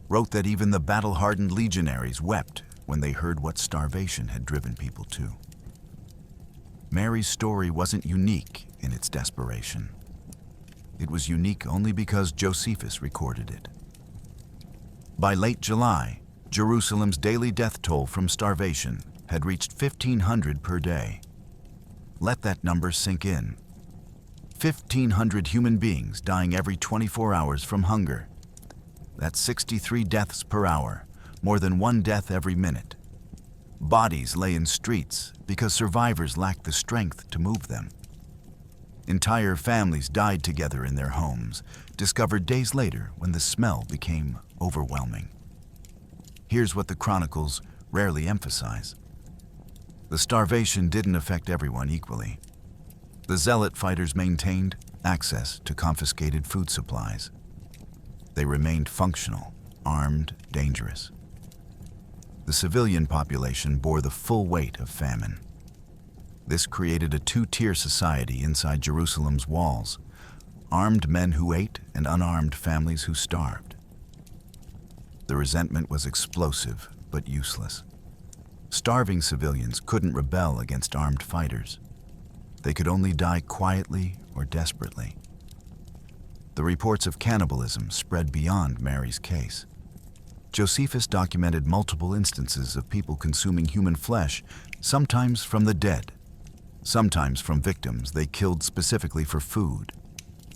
wrote that even the battle-hardened legionaries wept when they heard what starvation had driven people to. Mary's story wasn't unique in its desperation. It was unique only because Josephus recorded it. By late July, Jerusalem's daily death toll from starvation had reached 1,500 per day. Let that number sink in. 1,500 human beings dying every 24 hours from hunger. That's 63 deaths per hour, more than one death every minute. Bodies lay in streets because survivors lacked the strength to move them. Entire families died together in their homes, discovered days later when the smell became overwhelming. Here's what the chronicles rarely emphasize. The starvation didn't affect everyone equally. The Zealot fighters maintained access to confiscated food supplies. They remained functional, armed, dangerous. The civilian population bore the full weight of famine. This created a two-tier society inside Jerusalem's walls: armed men who ate and unarmed families who starved. The resentment was explosive but useless. Starving civilians couldn't rebel against armed fighters. They could only die quietly or desperately. The reports of cannibalism spread beyond Mary's case. Josephus documented multiple instances of people consuming human flesh, sometimes from the dead, sometimes from victims they killed specifically for food.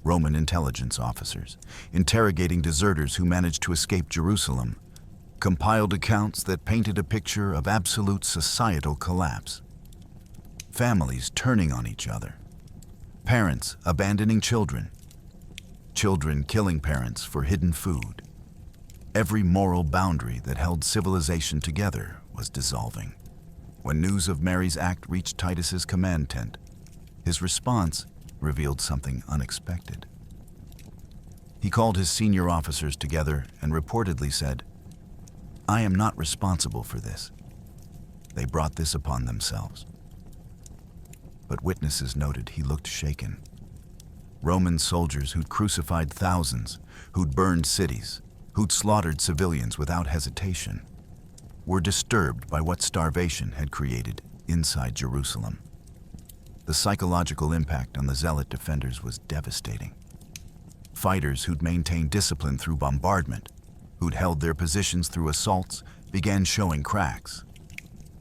Roman intelligence officers, interrogating deserters who managed to escape Jerusalem, compiled accounts that painted a picture of absolute societal collapse. Families turning on each other, parents abandoning children, children killing parents for hidden food. Every moral boundary that held civilization together was dissolving. When news of Mary's act reached Titus's command tent, his response revealed something unexpected. He called his senior officers together and reportedly said, "I am not responsible for this. They brought this upon themselves." But witnesses noted he looked shaken. Roman soldiers who'd crucified thousands, who'd burned cities, who'd slaughtered civilians without hesitation, were disturbed by what starvation had created inside Jerusalem. The psychological impact on the Zealot defenders was devastating. Fighters who'd maintained discipline through bombardment, who'd held their positions through assaults, began showing cracks.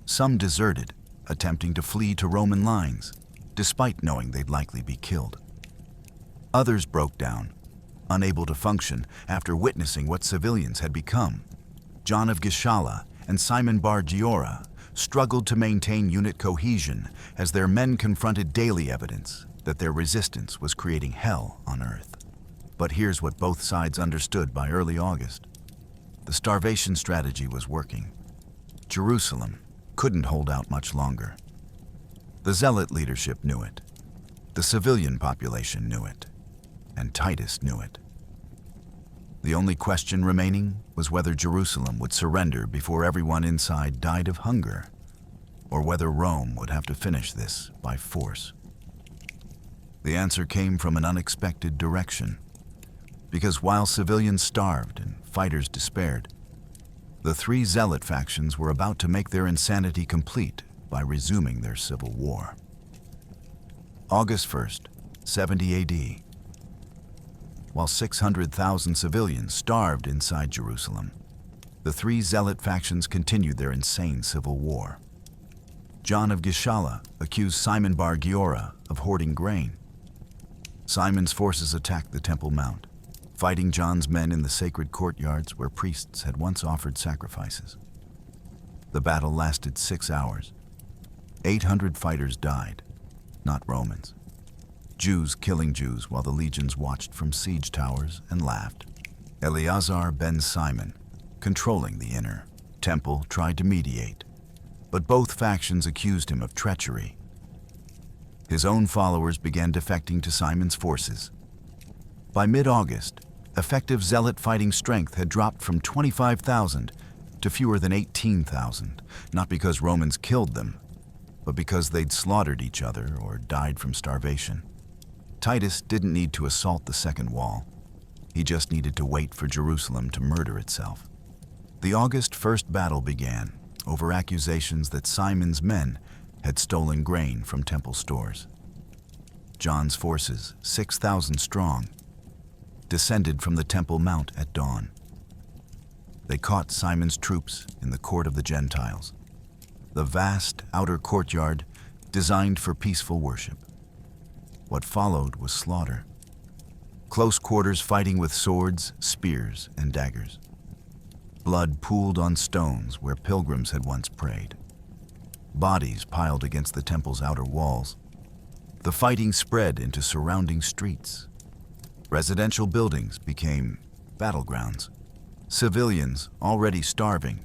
Some deserted, attempting to flee to Roman lines, despite knowing they'd likely be killed. Others broke down, unable to function after witnessing what civilians had become. John of Gischala and Simon Bar Giora struggled to maintain unit cohesion as their men confronted daily evidence that their resistance was creating hell on earth. But here's what both sides understood by early August. The starvation strategy was working. Jerusalem couldn't hold out much longer. The Zealot leadership knew it. The civilian population knew it. And Titus knew it. The only question remaining was whether Jerusalem would surrender before everyone inside died of hunger, or whether Rome would have to finish this by force. The answer came from an unexpected direction, because while civilians starved and fighters despaired, the three Zealot factions were about to make their insanity complete by resuming their civil war. August 1st, 70 AD. While 600,000 civilians starved inside Jerusalem, the three Zealot factions continued their insane civil war. John of Gischala accused Simon Bar Giora of hoarding grain. Simon's forces attacked the Temple Mount, fighting John's men in the sacred courtyards where priests had once offered sacrifices. The battle lasted 6 hours. 800 fighters died, not Romans. Jews killing Jews while the legions watched from siege towers and laughed. Eleazar ben Simon, controlling the inner temple, tried to mediate, but both factions accused him of treachery. His own followers began defecting to Simon's forces. By mid-August, effective Zealot fighting strength had dropped from 25,000 to fewer than 18,000, not because Romans killed them, but because they'd slaughtered each other or died from starvation. Titus didn't need to assault the second wall. He just needed to wait for Jerusalem to murder itself. The August 1st battle began over accusations that Simon's men had stolen grain from temple stores. John's forces, 6,000 strong, descended from the Temple Mount at dawn. They caught Simon's troops in the court of the Gentiles, the vast outer courtyard designed for peaceful worship. What followed was slaughter. Close quarters fighting with swords, spears, and daggers. Blood pooled on stones where pilgrims had once prayed. Bodies piled against the temple's outer walls. The fighting spread into surrounding streets. Residential buildings became battlegrounds. Civilians, already starving,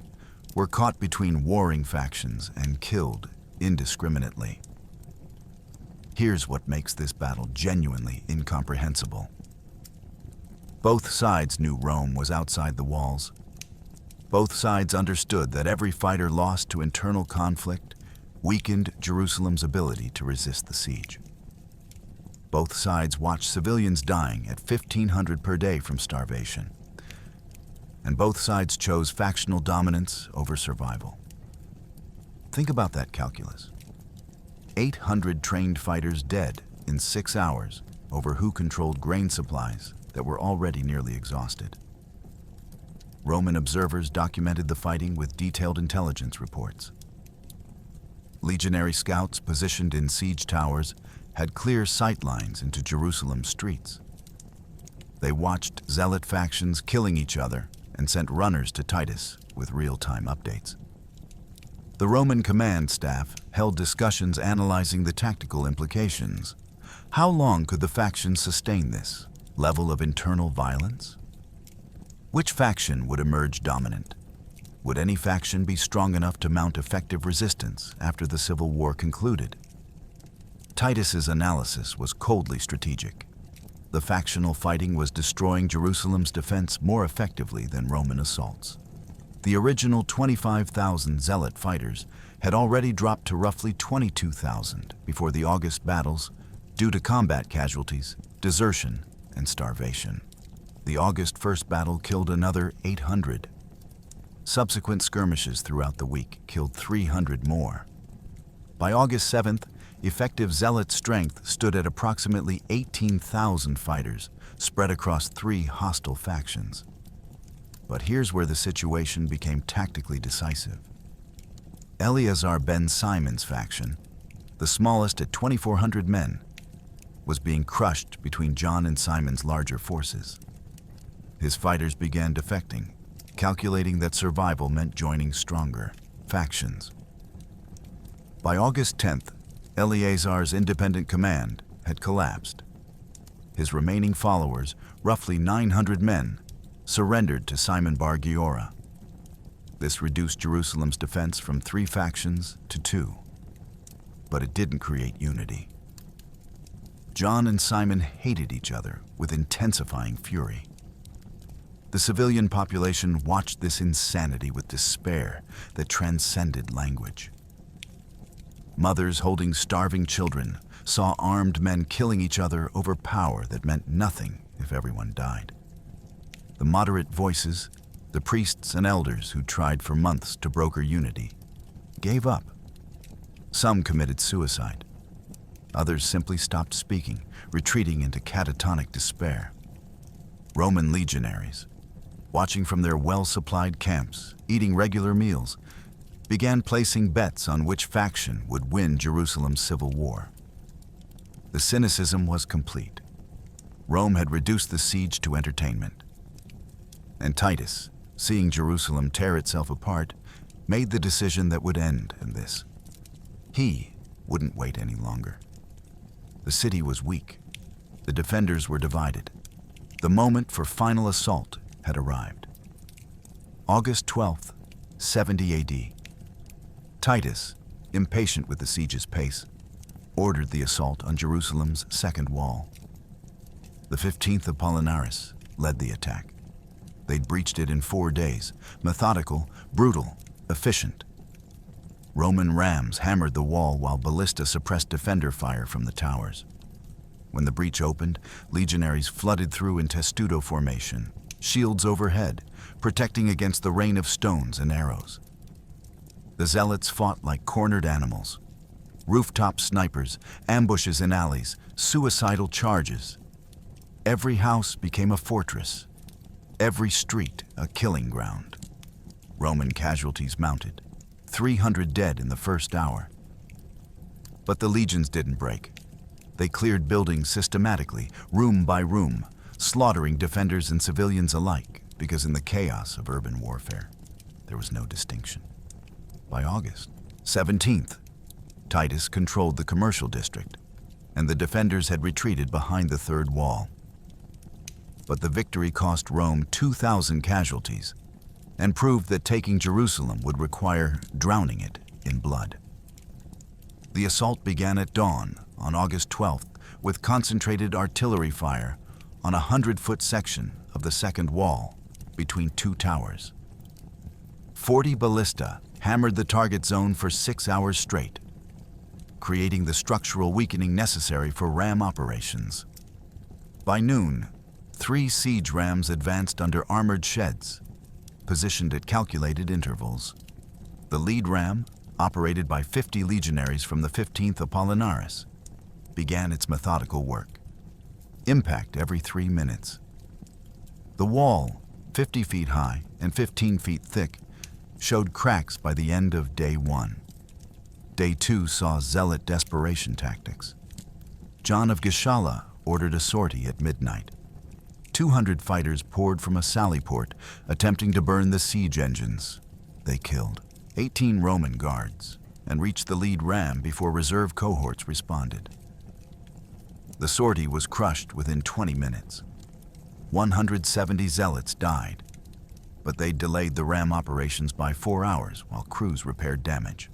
were caught between warring factions and killed indiscriminately. Here's what makes this battle genuinely incomprehensible. Both sides knew Rome was outside the walls. Both sides understood that every fighter lost to internal conflict weakened Jerusalem's ability to resist the siege. Both sides watched civilians dying at 1,500 per day from starvation. And both sides chose factional dominance over survival. Think about that calculus. 800 trained fighters dead in 6 hours over who controlled grain supplies that were already nearly exhausted. Roman observers documented the fighting with detailed intelligence reports. Legionary scouts positioned in siege towers had clear sight lines into Jerusalem's streets. They watched Zealot factions killing each other and sent runners to Titus with real-time updates. The Roman command staff held discussions analyzing the tactical implications. How long could the factions sustain this level of internal violence? Which faction would emerge dominant? Would any faction be strong enough to mount effective resistance after the civil war concluded? Titus's analysis was coldly strategic. The factional fighting was destroying Jerusalem's defense more effectively than Roman assaults. The original 25,000 Zealot fighters had already dropped to roughly 22,000 before the August battles due to combat casualties, desertion, and starvation. The August 1st battle killed another 800. Subsequent skirmishes throughout the week killed 300 more. By August 7th, effective Zealot strength stood at approximately 18,000 fighters spread across 3 hostile factions. But here's where the situation became tactically decisive. Eleazar ben Simon's faction, the smallest at 2,400 men, was being crushed between John and Simon's larger forces. His fighters began defecting, calculating that survival meant joining stronger factions. By August 10th, Eleazar's independent command had collapsed. His remaining followers, roughly 900 men, surrendered to Simon Bar Giora. This reduced Jerusalem's defense from 3 factions to 2. But it didn't create unity. John and Simon hated each other with intensifying fury. The civilian population watched this insanity with despair that transcended language. Mothers holding starving children saw armed men killing each other over power that meant nothing if everyone died. The moderate voices, the priests and elders who tried for months to broker unity, gave up. Some committed suicide. Others simply stopped speaking, retreating into catatonic despair. Roman legionaries, watching from their well-supplied camps, eating regular meals, began placing bets on which faction would win Jerusalem's civil war. The cynicism was complete. Rome had reduced the siege to entertainment. And Titus, seeing Jerusalem tear itself apart, made the decision that would end in this. He wouldn't wait any longer. The city was weak. The defenders were divided. The moment for final assault had arrived. August 12th, 70 AD. Titus, impatient with the siege's pace, ordered the assault on Jerusalem's second wall. The 15th Apollinaris led the attack. They'd breached it in 4 days, methodical, brutal, efficient. Roman rams hammered the wall while ballista suppressed defender fire from the towers. When the breach opened, legionaries flooded through in testudo formation, shields overhead, protecting against the rain of stones and arrows. The Zealots fought like cornered animals. Rooftop snipers, ambushes in alleys, suicidal charges. Every house became a fortress. Every street a killing ground. Roman casualties mounted, 300 dead in the first hour. But the legions didn't break. They cleared buildings systematically, room by room, slaughtering defenders and civilians alike, because in the chaos of urban warfare, there was no distinction. By August 17th, Titus controlled the commercial district, and the defenders had retreated behind the third wall. But the victory cost Rome 2,000 casualties and proved that taking Jerusalem would require drowning it in blood. The assault began at dawn on August 12th with concentrated artillery fire on a 100-foot section of the second wall between two towers. 40 ballista hammered the target zone for 6 hours straight, creating the structural weakening necessary for ram operations. By noon, 3 siege rams advanced under armored sheds, positioned at calculated intervals. The lead ram, operated by 50 legionaries from the 15th Apollinaris, began its methodical work. Impact every 3 minutes. The wall, 50 feet high and 15 feet thick, showed cracks by the end of day 1. Day 2 saw Zealot desperation tactics. John of Gischala ordered a sortie at midnight. 200 fighters poured from a sally port, attempting to burn the siege engines. They killed 18 Roman guards and reached the lead ram before reserve cohorts responded. The sortie was crushed within 20 minutes. 170 zealots died, but they delayed the ram operations by 4 hours while crews repaired damage.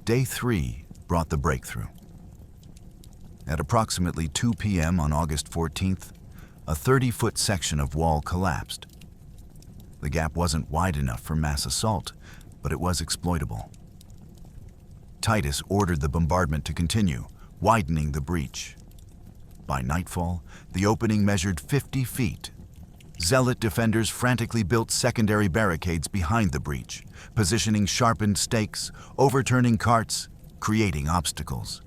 Day 3 brought the breakthrough. At approximately 2 p.m. on August 14th, a 30-foot section of wall collapsed. The gap wasn't wide enough for mass assault, but it was exploitable. Titus ordered the bombardment to continue, widening the breach. By nightfall, the opening measured 50 feet. Zealot defenders frantically built secondary barricades behind the breach, positioning sharpened stakes, overturning carts, creating obstacles.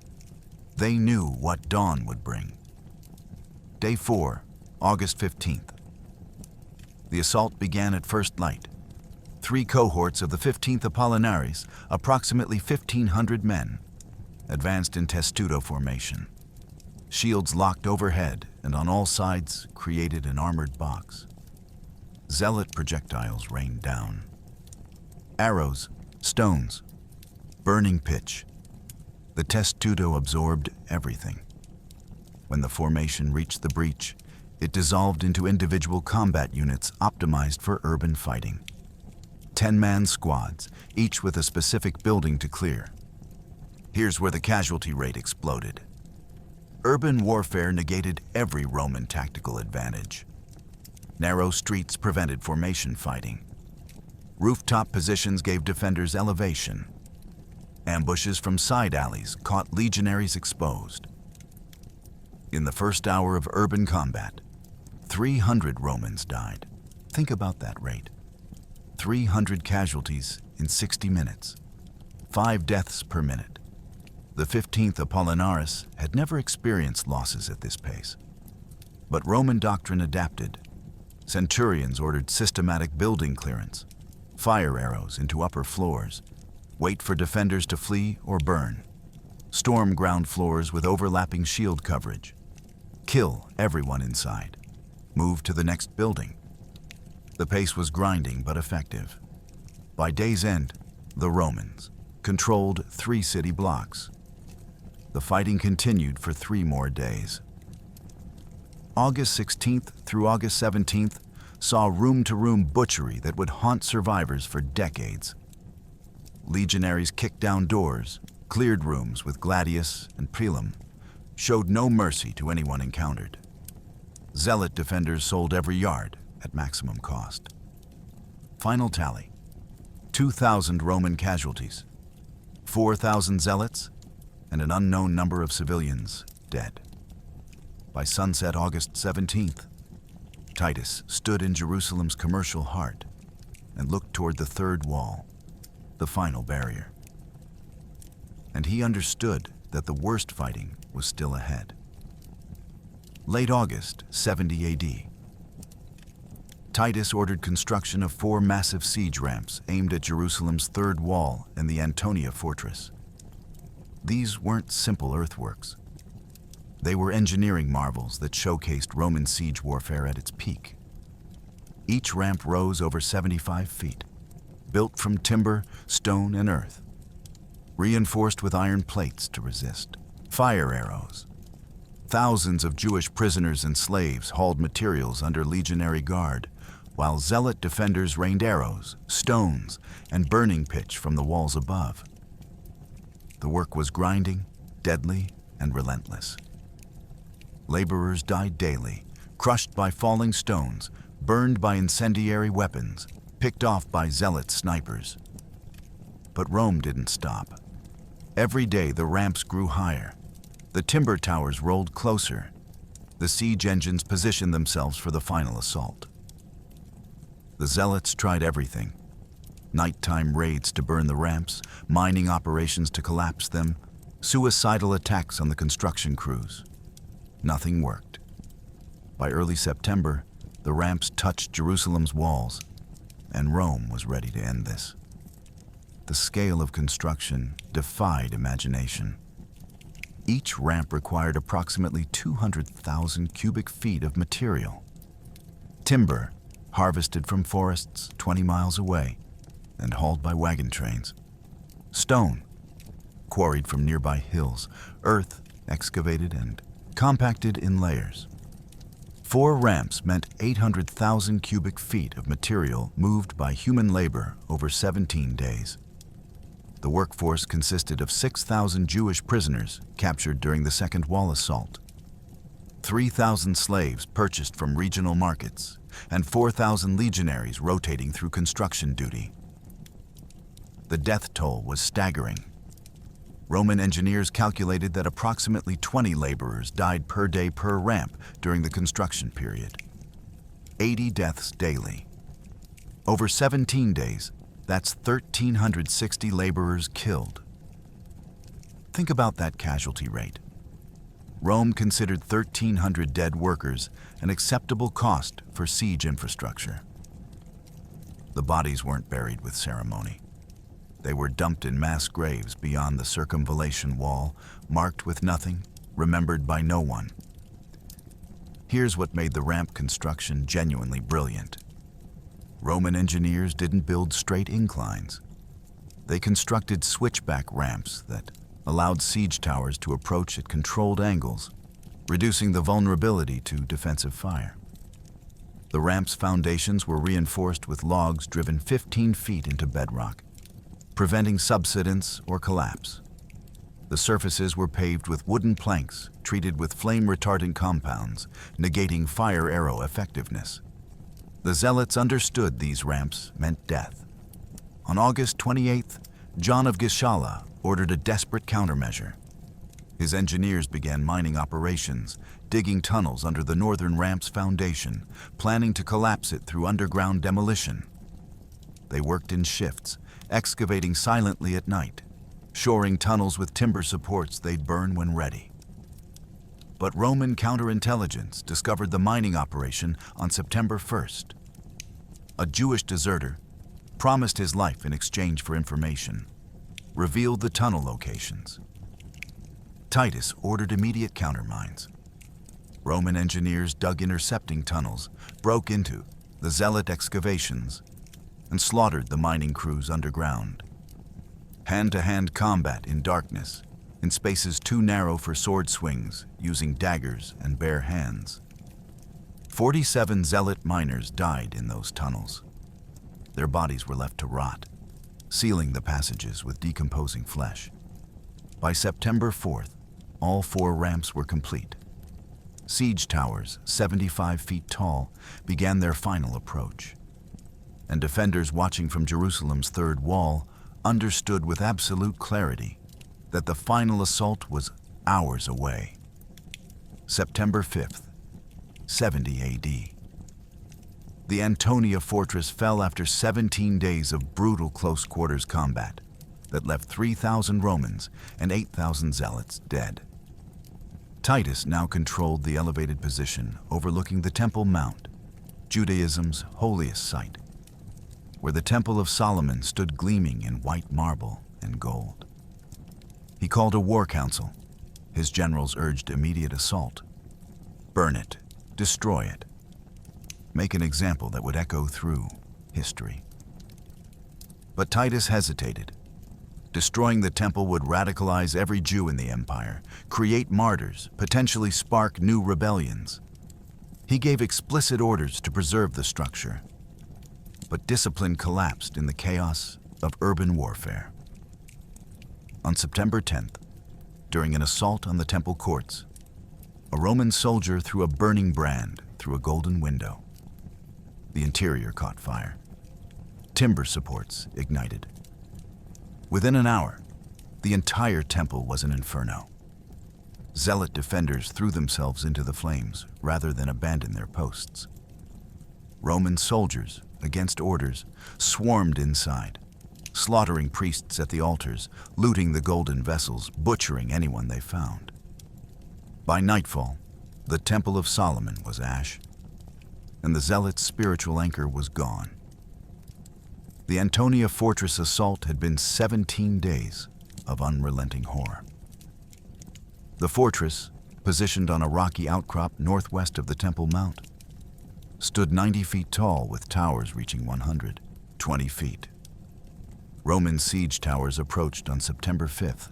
They knew what dawn would bring. Day 4, August 15th. The assault began at first light. 3 cohorts of the 15th Apollinaris, approximately 1,500 men, advanced in testudo formation. Shields locked overhead and on all sides created an armored box. Zealot projectiles rained down. Arrows, stones, burning pitch. The testudo absorbed everything. When the formation reached the breach, it dissolved into individual combat units optimized for urban fighting. 10-man squads, each with a specific building to clear. Here's where the casualty rate exploded. Urban warfare negated every Roman tactical advantage. Narrow streets prevented formation fighting. Rooftop positions gave defenders elevation. Ambushes from side alleys caught legionaries exposed. In the first hour of urban combat, 300 Romans died. Think about that rate. 300 casualties in 60 minutes. 5 deaths per minute. The 15th Apollinaris had never experienced losses at this pace. But Roman doctrine adapted. Centurions ordered systematic building clearance, fire arrows into upper floors, wait for defenders to flee or burn, storm ground floors with overlapping shield coverage, kill everyone inside, move to the next building. The pace was grinding but effective. By day's end, the Romans controlled 3 city blocks. The fighting continued for 3 more days. August 16th through August 17th saw room-to-room butchery that would haunt survivors for decades. Legionaries kicked down doors, cleared rooms with gladius and pilum, showed no mercy to anyone encountered. Zealot defenders sold every yard at maximum cost. Final tally: 2,000 Roman casualties, 4,000 zealots, and an unknown number of civilians dead. By sunset August 17th, Titus stood in Jerusalem's commercial heart and looked toward the third wall, the final barrier. And he understood that the worst fighting was still ahead. Late August 70 AD. Titus ordered construction of 4 massive siege ramps aimed at Jerusalem's third wall and the Antonia fortress. These weren't simple earthworks. They were engineering marvels that showcased Roman siege warfare at its peak. Each ramp rose over 75 feet, built from timber, stone, and earth, reinforced with iron plates to resist fire arrows. Thousands of Jewish prisoners and slaves hauled materials under legionary guard, while Zealot defenders rained arrows, stones, and burning pitch from the walls above. The work was grinding, deadly, and relentless. Laborers died daily, crushed by falling stones, burned by incendiary weapons, picked off by Zealot snipers. But Rome didn't stop. Every day the ramps grew higher. The timber towers rolled closer. The siege engines positioned themselves for the final assault. The Zealots tried everything. Nighttime raids to burn the ramps, mining operations to collapse them, suicidal attacks on the construction crews. Nothing worked. By early September, the ramps touched Jerusalem's walls, and Rome was ready to end this. The scale of construction defied imagination. Each ramp required approximately 200,000 cubic feet of material. Timber, harvested from forests 20 miles away and hauled by wagon trains. Stone, quarried from nearby hills. Earth, excavated and compacted in layers. 4 ramps meant 800,000 cubic feet of material moved by human labor over 17 days. The workforce consisted of 6,000 Jewish prisoners captured during the Second Wall Assault, 3,000 slaves purchased from regional markets, and 4,000 legionaries rotating through construction duty. The death toll was staggering. Roman engineers calculated that approximately 20 laborers died per day per ramp during the construction period. 80 deaths daily. Over 17 days, that's 1,360 laborers killed. Think about that casualty rate. Rome considered 1,300 dead workers an acceptable cost for siege infrastructure. The bodies weren't buried with ceremony. They were dumped in mass graves beyond the circumvallation wall, marked with nothing, remembered by no one. Here's what made the ramp construction genuinely brilliant. Roman engineers didn't build straight inclines. They constructed switchback ramps that allowed siege towers to approach at controlled angles, reducing the vulnerability to defensive fire. The ramp's foundations were reinforced with logs driven 15 feet into bedrock, preventing subsidence or collapse. The surfaces were paved with wooden planks treated with flame-retardant compounds, negating fire arrow effectiveness. The Zealots understood these ramps meant death. On August 28th, John of Gischala ordered a desperate countermeasure. His engineers began mining operations, digging tunnels under the northern ramp's foundation, planning to collapse it through underground demolition. They worked in shifts, excavating silently at night, shoring tunnels with timber supports they'd burn when ready. But Roman counterintelligence discovered the mining operation on September 1st. A Jewish deserter promised his life in exchange for information, revealed the tunnel locations. Titus ordered immediate countermines. Roman engineers dug intercepting tunnels, broke into the Zealot excavations, and slaughtered the mining crews underground. Hand-to-hand combat in darkness, in spaces too narrow for sword swings, using daggers and bare hands. 47 Zealot miners died in those tunnels. Their bodies were left to rot, sealing the passages with decomposing flesh. By September 4th, all 4 ramps were complete. Siege towers, 75 feet tall, began their final approach. And defenders watching from Jerusalem's third wall understood with absolute clarity that the final assault was hours away. September 5th, 70 AD. The Antonia fortress fell after 17 days of brutal close-quarters combat that left 3,000 Romans and 8,000 Zealots dead. Titus now controlled the elevated position overlooking the Temple Mount. Judaism's holiest site, where the Temple of Solomon stood gleaming in white marble and gold. He called a war council. His generals urged immediate assault. Burn it, destroy it. Make an example that would echo through history. But Titus hesitated. Destroying the temple would radicalize every Jew in the empire, create martyrs, potentially spark new rebellions. He gave explicit orders to preserve the structure, but discipline collapsed in the chaos of urban warfare. On September 10th, during an assault on the temple courts, a Roman soldier threw a burning brand through a golden window. The interior caught fire. Timber supports ignited. Within an hour, the entire temple was an inferno. Zealot defenders threw themselves into the flames rather than abandon their posts. Roman soldiers, against orders, swarmed inside, slaughtering priests at the altars, looting the golden vessels, butchering anyone they found. By nightfall, the Temple of Solomon was ash, and the Zealots' spiritual anchor was gone. The Antonia fortress assault had been 17 days of unrelenting horror. The fortress, positioned on a rocky outcrop northwest of the Temple Mount, stood 90 feet tall with towers reaching 120 feet. Roman siege towers approached on September 5th,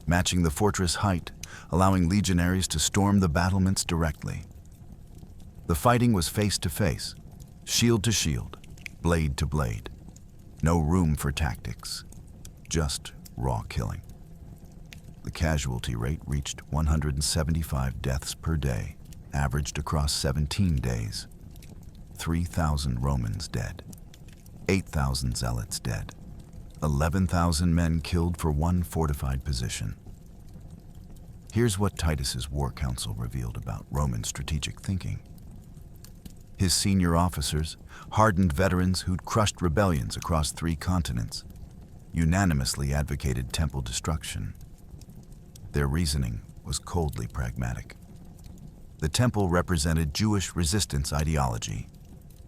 matching the fortress height, allowing legionaries to storm the battlements directly. The fighting was face to face, shield to shield, blade to blade. No room for tactics, just raw killing. The casualty rate reached 175 deaths per day, averaged across 17 days. 3,000 Romans dead, 8,000 Zealots dead, 11,000 men killed for one fortified position. Here's what Titus's war council revealed about Roman strategic thinking. His senior officers, hardened veterans who'd crushed rebellions across 3 continents, unanimously advocated temple destruction. Their reasoning was coldly pragmatic. The temple represented Jewish resistance ideology.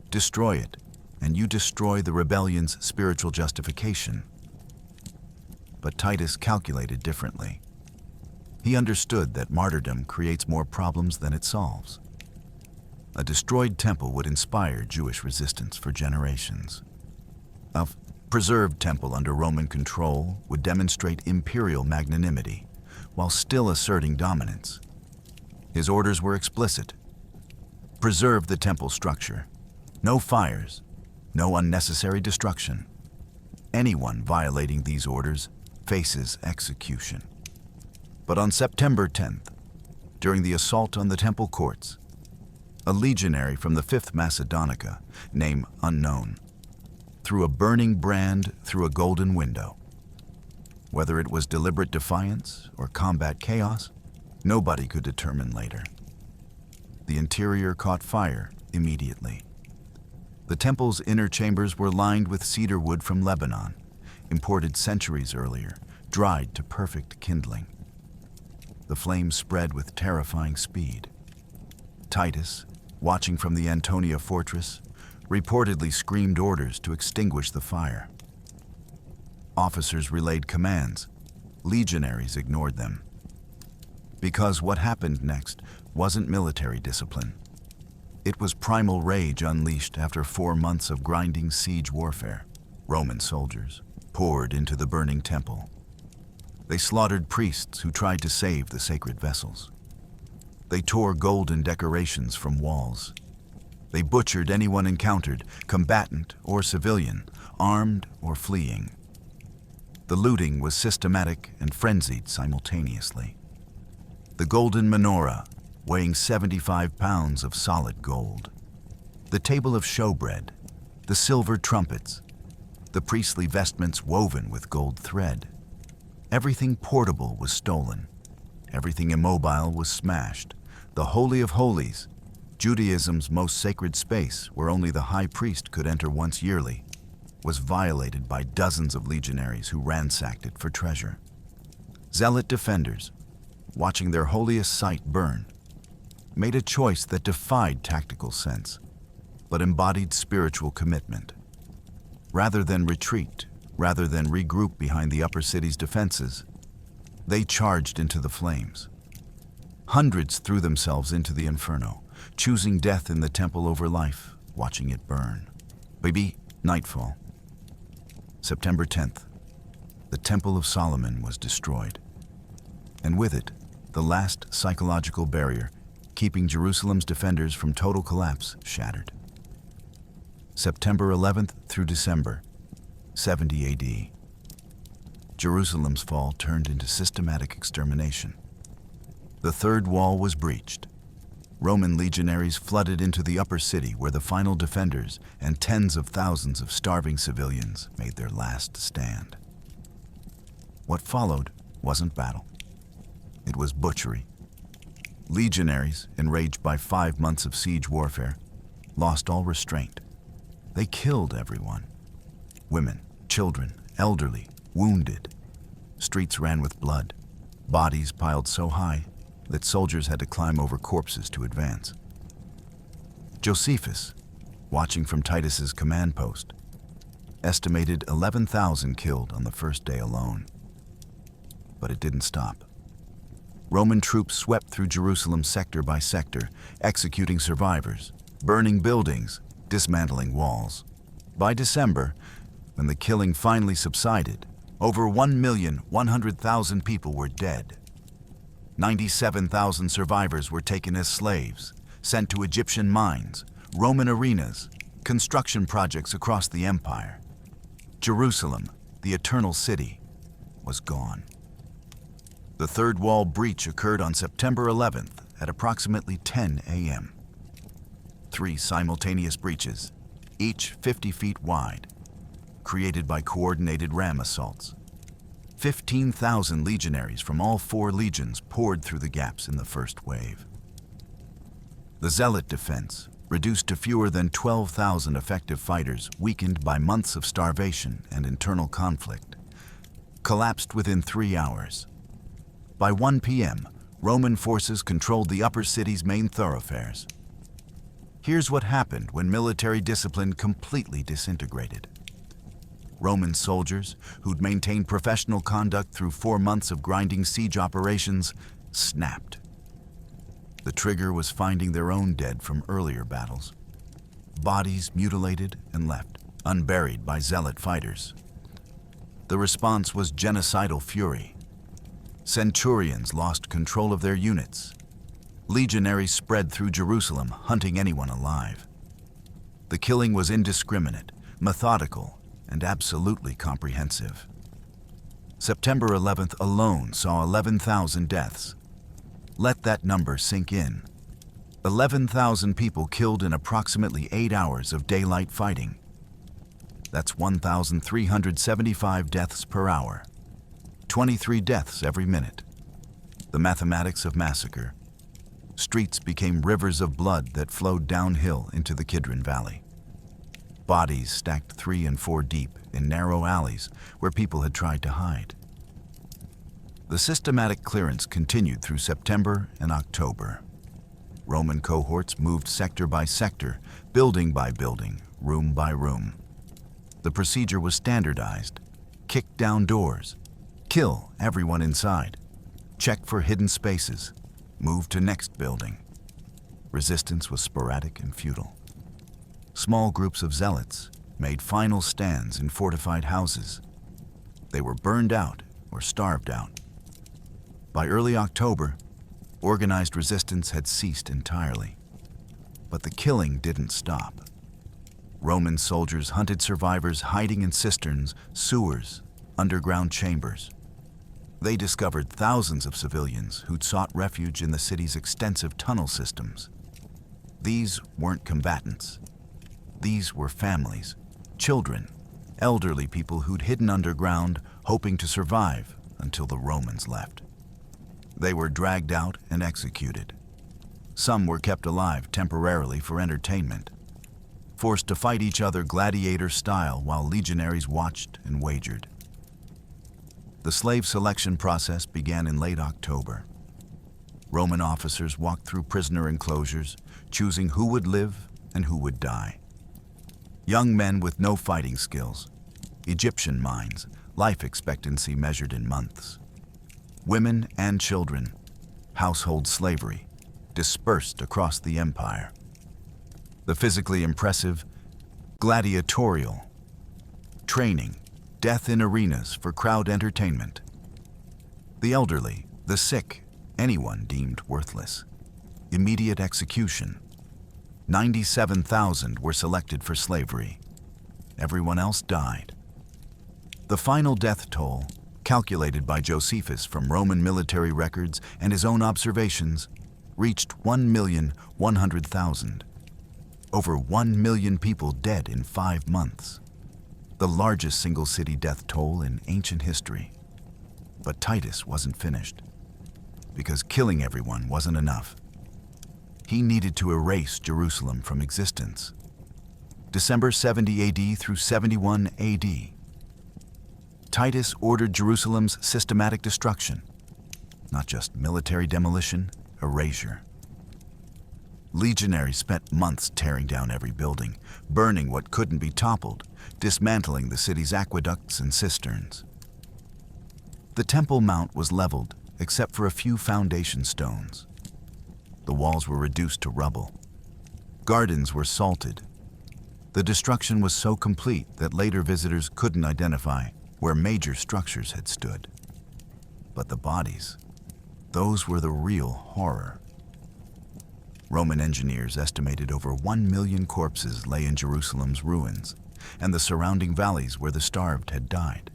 Destroy it, and you destroy the rebellion's spiritual justification. But Titus calculated differently. He understood that martyrdom creates more problems than it solves. A destroyed temple would inspire Jewish resistance for generations. A preserved temple under Roman control would demonstrate imperial magnanimity, while still asserting dominance. His orders were explicit. Preserve the temple structure. No fires, no unnecessary destruction. Anyone violating these orders faces execution. But on September 10th, during the assault on the temple courts, a legionary from the 5th Macedonica, name unknown, threw a burning brand through a golden window. Whether it was deliberate defiance or combat chaos, nobody could determine later. The interior caught fire immediately. The temple's inner chambers were lined with cedar wood from Lebanon, imported centuries earlier, dried to perfect kindling. The flames spread with terrifying speed. Titus, watching from the Antonia fortress, reportedly screamed orders to extinguish the fire. Officers relayed commands. Legionaries ignored them. Because what happened next wasn't military discipline. It was primal rage unleashed after 4 months of grinding siege warfare. Roman soldiers poured into the burning temple. They slaughtered priests who tried to save the sacred vessels. They tore golden decorations from walls. They butchered anyone encountered, combatant or civilian, armed or fleeing. The looting was systematic and frenzied simultaneously. The golden menorah, weighing 75 pounds of solid gold. The table of showbread, the silver trumpets, the priestly vestments woven with gold thread. Everything portable was stolen. Everything immobile was smashed. The Holy of Holies, Judaism's most sacred space where only the high priest could enter once yearly, was violated by dozens of legionaries who ransacked it for treasure. Zealot defenders, watching their holiest site burn, made a choice that defied tactical sense. but embodied spiritual commitment. Rather than retreat, rather than regroup behind the upper city's defenses, they charged into the flames. Hundreds threw themselves into the inferno, choosing death in the temple over life, watching it burn. Baby, nightfall. September 10th, the Temple of Solomon was destroyed, and with it, the last psychological barrier keeping Jerusalem's defenders from total collapse shattered. September 11th through December, 70 AD. Jerusalem's fall turned into systematic extermination. The third wall was breached. Roman legionaries flooded into the upper city where the final defenders and tens of thousands of starving civilians made their last stand. What followed wasn't battle. It was butchery. Legionaries, enraged by 5 months of siege warfare, lost all restraint. They killed everyone. Women, children, elderly, wounded. Streets ran with blood, bodies piled so high that soldiers had to climb over corpses to advance. Josephus, watching from Titus's command post, estimated 11,000 killed on the first day alone. But it didn't stop. Roman troops swept through Jerusalem sector by sector, executing survivors, burning buildings, dismantling walls. By December, when the killing finally subsided, over 1,100,000 people were dead. 97,000 survivors were taken as slaves, sent to Egyptian mines, Roman arenas, construction projects across the empire. Jerusalem, the eternal city, was gone. The third wall breach occurred on September 11th at approximately 10 a.m. 3 simultaneous breaches, each 50 feet wide, created by coordinated ram assaults. 15,000 legionaries from all 4 legions poured through the gaps in the first wave. The Zealot defense, reduced to fewer than 12,000 effective fighters weakened by months of starvation and internal conflict, collapsed within 3 hours. By 1 p.m., Roman forces controlled the upper city's main thoroughfares. Here's what happened when military discipline completely disintegrated. Roman soldiers, who'd maintained professional conduct through 4 months of grinding siege operations, snapped. The trigger was finding their own dead from earlier battles. Bodies mutilated and left, unburied by Zealot fighters. The response was genocidal fury. Centurions lost control of their units. Legionaries spread through Jerusalem, hunting anyone alive. The killing was indiscriminate, methodical, and absolutely comprehensive. September 11th alone saw 11,000 deaths. Let that number sink in. 11,000 people killed in approximately 8 hours of daylight fighting. That's 1,375 deaths per hour. 23 deaths every minute. The mathematics of massacre. Streets became rivers of blood that flowed downhill into the Kidron Valley. Bodies stacked 3 and 4 deep in narrow alleys where people had tried to hide. The systematic clearance continued through September and October. Roman cohorts moved sector by sector, building by building, room by room. The procedure was standardized. Kick down doors. Kill everyone inside. Check for hidden spaces. Move to next building. Resistance was sporadic and futile. Small groups of zealots made final stands in fortified houses. They were burned out or starved out. By early October, organized resistance had ceased entirely. But the killing didn't stop. Roman soldiers hunted survivors hiding in cisterns, sewers, underground chambers. They discovered thousands of civilians who'd sought refuge in the city's extensive tunnel systems. These weren't combatants. These were families, children, elderly people who'd hidden underground, hoping to survive until the Romans left. They were dragged out and executed. Some were kept alive temporarily for entertainment, forced to fight each other gladiator style while legionaries watched and wagered. The slave selection process began in late October. Roman officers walked through prisoner enclosures, choosing who would live and who would die. Young men with no fighting skills, Egyptian minds, life expectancy measured in months. Women and children, household slavery, dispersed across the empire. The physically impressive, gladiatorial, training, death in arenas for crowd entertainment. The elderly, the sick, anyone deemed worthless. Immediate execution. 97,000 were selected for slavery. Everyone else died. The final death toll, calculated by Josephus from Roman military records and his own observations, reached 1,100,000. Over 1 million people dead in 5 months. The largest single-city death toll in ancient history. But Titus wasn't finished, because killing everyone wasn't enough. He needed to erase Jerusalem from existence. December 70 AD through 71 AD. Titus ordered Jerusalem's systematic destruction, not just military demolition, erasure. Legionaries spent months tearing down every building, burning what couldn't be toppled, dismantling the city's aqueducts and cisterns. The Temple Mount was leveled, except for a few foundation stones. The walls were reduced to rubble. Gardens were salted. The destruction was so complete that later visitors couldn't identify where major structures had stood. But the bodies, those were the real horror. Roman engineers estimated over 1 million corpses lay in Jerusalem's ruins and the surrounding valleys where the starved had died.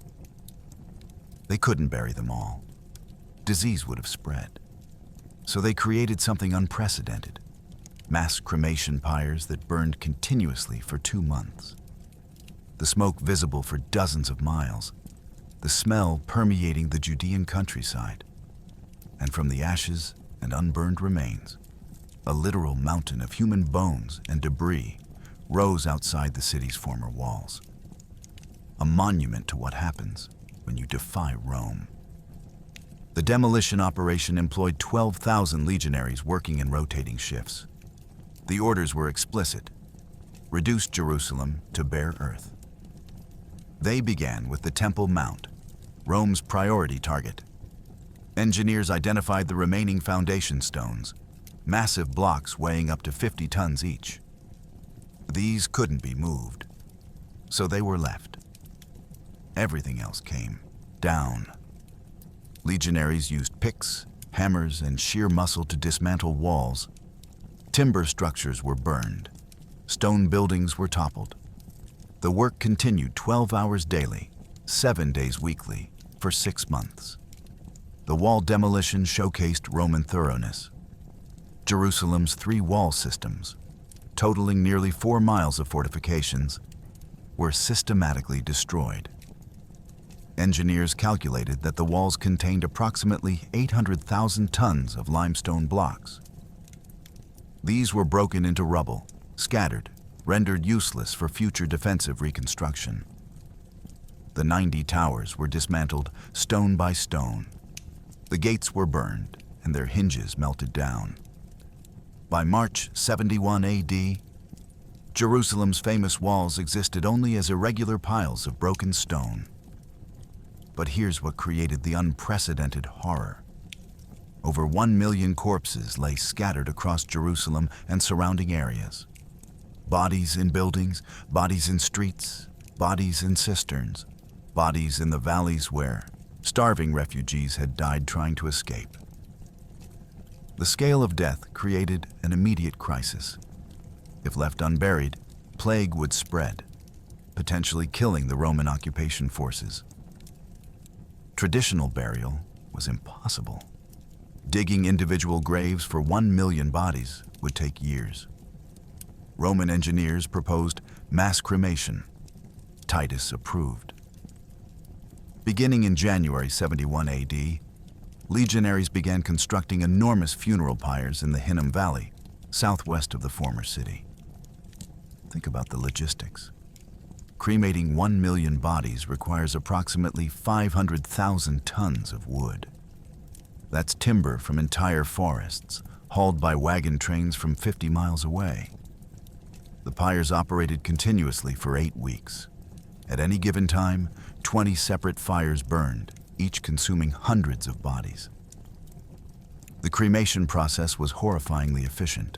They couldn't bury them all. Disease would have spread. So they created something unprecedented: mass cremation pyres that burned continuously for 2 months. The smoke visible for dozens of miles, the smell permeating the Judean countryside. And from the ashes and unburned remains, a literal mountain of human bones and debris rose outside the city's former walls. A monument to what happens when you defy Rome. The demolition operation employed 12,000 legionaries working in rotating shifts. The orders were explicit: reduce Jerusalem to bare earth. They began with the Temple Mount, Rome's priority target. Engineers identified the remaining foundation stones, massive blocks weighing up to 50 tons each. These couldn't be moved, so they were left. Everything else came down. Legionaries used picks, hammers, and sheer muscle to dismantle walls. Timber structures were burned. Stone buildings were toppled. The work continued 12 hours daily, 7 days weekly, for 6 months. The wall demolition showcased Roman thoroughness. Jerusalem's 3 wall systems, totaling nearly 4 miles of fortifications, were systematically destroyed. Engineers calculated that the walls contained approximately 800,000 tons of limestone blocks. These were broken into rubble, scattered, rendered useless for future defensive reconstruction. The 90 towers were dismantled stone by stone. The gates were burned and their hinges melted down. By March 71 AD, Jerusalem's famous walls existed only as irregular piles of broken stone. But here's what created the unprecedented horror. Over 1 million corpses lay scattered across Jerusalem and surrounding areas. Bodies in buildings, bodies in streets, bodies in cisterns, bodies in the valleys where starving refugees had died trying to escape. The scale of death created an immediate crisis. If left unburied, plague would spread, potentially killing the Roman occupation forces. Traditional burial was impossible. Digging individual graves for 1 million bodies would take years. Roman engineers proposed mass cremation. Titus approved. Beginning in January 71 AD, legionaries began constructing enormous funeral pyres in the Hinnom Valley, southwest of the former city. Think about the logistics. Cremating 1 million bodies requires approximately 500,000 tons of wood. That's timber from entire forests, hauled by wagon trains from 50 miles away. The pyres operated continuously for 8 weeks. At any given time, 20 separate fires burned, each consuming hundreds of bodies. The cremation process was horrifyingly efficient.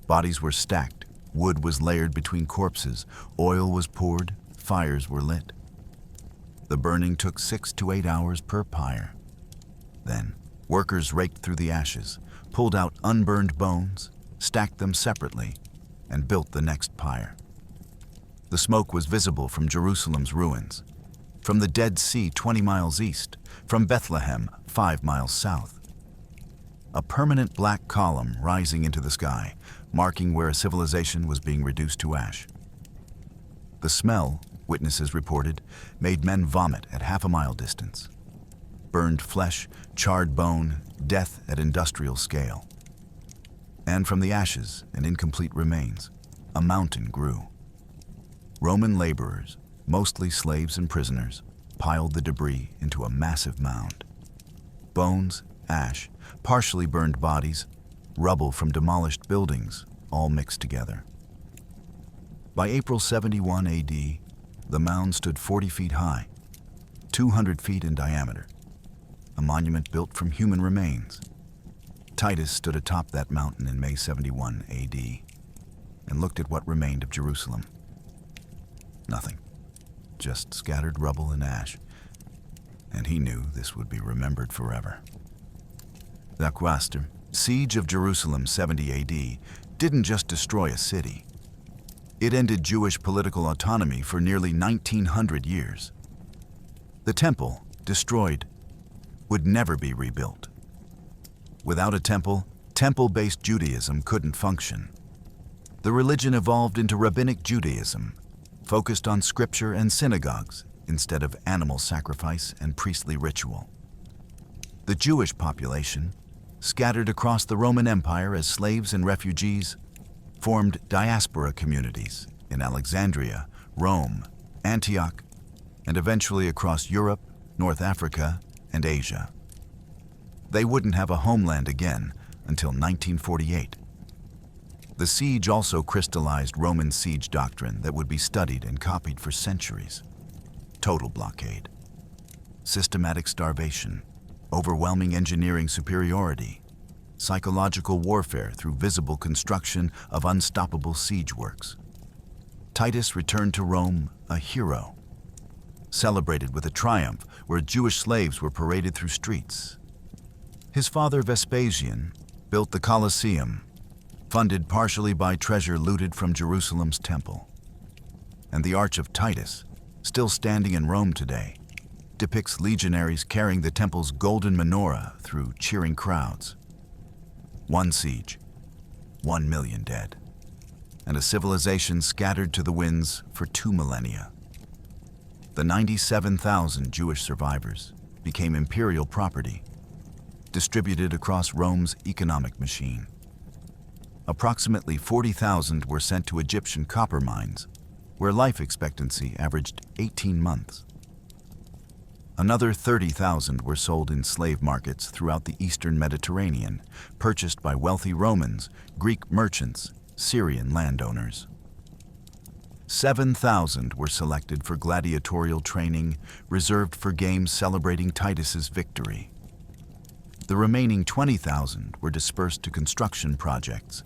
Bodies were stacked, wood was layered between corpses, oil was poured, fires were lit. The burning took 6 to 8 hours per pyre. Then, workers raked through the ashes, pulled out unburned bones, stacked them separately, and built the next pyre. The smoke was visible from Jerusalem's ruins, from the Dead Sea 20 miles east, from Bethlehem 5 miles south. A permanent black column rising into the sky, marking where a civilization was being reduced to ash. The smell, witnesses reported, made men vomit at half a mile distance. Burned flesh, charred bone, death at industrial scale. And from the ashes and incomplete remains, a mountain grew. Roman laborers, mostly slaves and prisoners, piled the debris into a massive mound. Bones, ash, partially burned bodies, rubble from demolished buildings, all mixed together. By April 71 AD, the mound stood 40 feet high, 200 feet in diameter, a monument built from human remains. Titus stood atop that mountain in May 71 AD and looked at what remained of Jerusalem. Nothing, just scattered rubble and ash, and he knew this would be remembered forever. The siege of Jerusalem 70 AD didn't just destroy a city. It ended Jewish political autonomy for nearly 1900 years. The temple, destroyed, would never be rebuilt. Without a temple, temple-based Judaism couldn't function. The religion evolved into rabbinic Judaism, focused on scripture and synagogues instead of animal sacrifice and priestly ritual. The Jewish population, scattered across the Roman Empire as slaves and refugees, formed diaspora communities in Alexandria, Rome, Antioch, and eventually across Europe, North Africa, and Asia. They wouldn't have a homeland again until 1948. The siege also crystallized Roman siege doctrine that would be studied and copied for centuries. Total blockade, systematic starvation, overwhelming engineering superiority, psychological warfare through visible construction of unstoppable siege works. Titus returned to Rome a hero, celebrated with a triumph where Jewish slaves were paraded through streets. His father Vespasian built the Colosseum, funded partially by treasure looted from Jerusalem's temple. And the Arch of Titus, still standing in Rome today, depicts legionaries carrying the temple's golden menorah through cheering crowds. One siege, 1 million dead, and a civilization scattered to the winds for 2 millennia. The 97,000 Jewish survivors became imperial property, distributed across Rome's economic machine. Approximately 40,000 were sent to Egyptian copper mines, where life expectancy averaged 18 months. Another 30,000 were sold in slave markets throughout the eastern Mediterranean, purchased by wealthy Romans, Greek merchants, Syrian landowners. 7,000 were selected for gladiatorial training, reserved for games celebrating Titus's victory. The remaining 20,000 were dispersed to construction projects,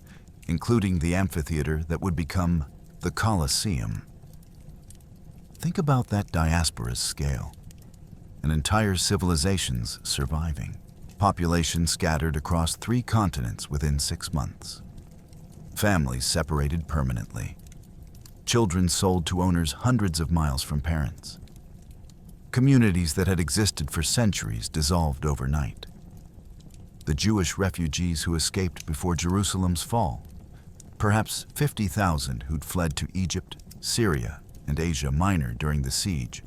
including the amphitheater that would become the Colosseum. Think about that diaspora's scale. An entire civilization's surviving. Population scattered across 3 continents within 6 months. Families separated permanently. Children sold to owners hundreds of miles from parents. Communities that had existed for centuries dissolved overnight. The Jewish refugees who escaped before Jerusalem's fall, perhaps 50,000 who'd fled to Egypt, Syria, and Asia Minor during the siege,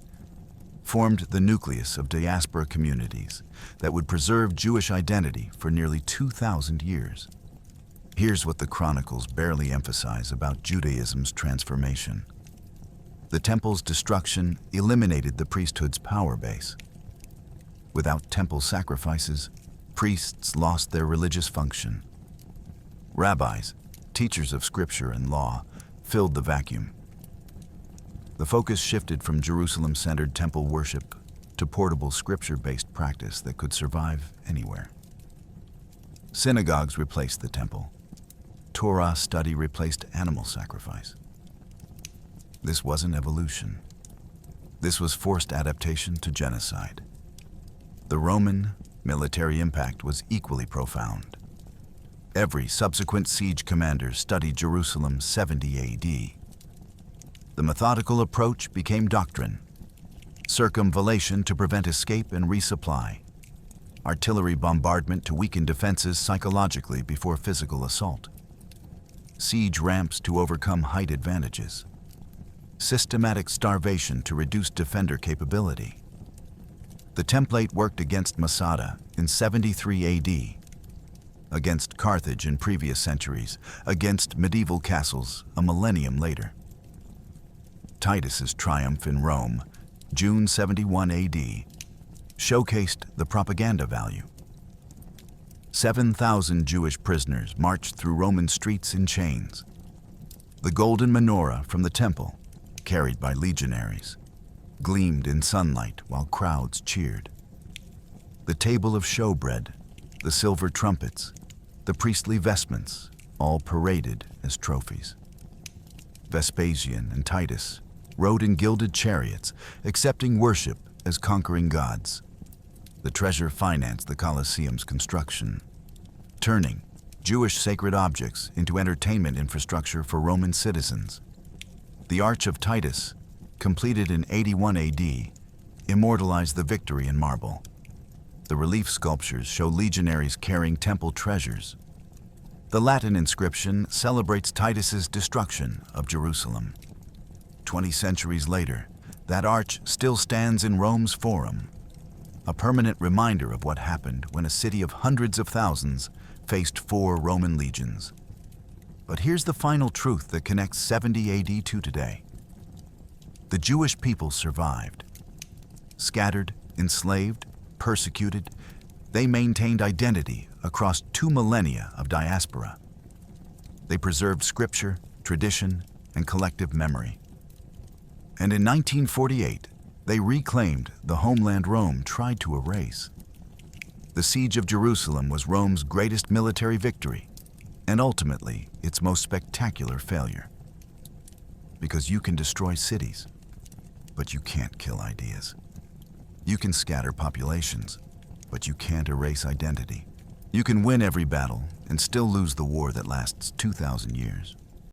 formed the nucleus of diaspora communities that would preserve Jewish identity for nearly 2,000 years. Here's what the chronicles barely emphasize about Judaism's transformation. The temple's destruction eliminated the priesthood's power base. Without temple sacrifices, priests lost their religious function. Rabbis, teachers of scripture and law, filled the vacuum. The focus shifted from Jerusalem-centered temple worship to portable scripture-based practice that could survive anywhere. Synagogues replaced the temple. Torah study replaced animal sacrifice. This wasn't evolution. This was forced adaptation to genocide. The Roman military impact was equally profound. Every subsequent siege commander studied Jerusalem 70 AD. The methodical approach became doctrine. Circumvallation to prevent escape and resupply. Artillery bombardment to weaken defenses psychologically before physical assault. Siege ramps to overcome height advantages. Systematic starvation to reduce defender capability. The template worked against Masada in 73 AD, against Carthage in previous centuries, against medieval castles a millennium later. Titus's triumph in Rome, June 71 AD, showcased the propaganda value. 7,000 Jewish prisoners marched through Roman streets in chains. The golden menorah from the temple, carried by legionaries, gleamed in sunlight while crowds cheered. The table of showbread, the silver trumpets, the priestly vestments, all paraded as trophies. Vespasian and Titus rode in gilded chariots, accepting worship as conquering gods. The treasure financed the Colosseum's construction, turning Jewish sacred objects into entertainment infrastructure for Roman citizens. The Arch of Titus, completed in 81 AD, immortalized the victory in marble. The relief sculptures show legionaries carrying temple treasures. The Latin inscription celebrates Titus's destruction of Jerusalem. 20 centuries later, that arch still stands in Rome's Forum, a permanent reminder of what happened when a city of hundreds of thousands faced 4 Roman legions. But here's the final truth that connects 70 AD to today. The Jewish people survived. Scattered, enslaved, persecuted, they maintained identity across 2 millennia of diaspora. They preserved scripture, tradition, and collective memory. And in 1948, they reclaimed the homeland Rome tried to erase. The siege of Jerusalem was Rome's greatest military victory, and ultimately its most spectacular failure. Because you can destroy cities, but you can't kill ideas. You can scatter populations, but you can't erase identity. You can win every battle and still lose the war that lasts 2,000 years.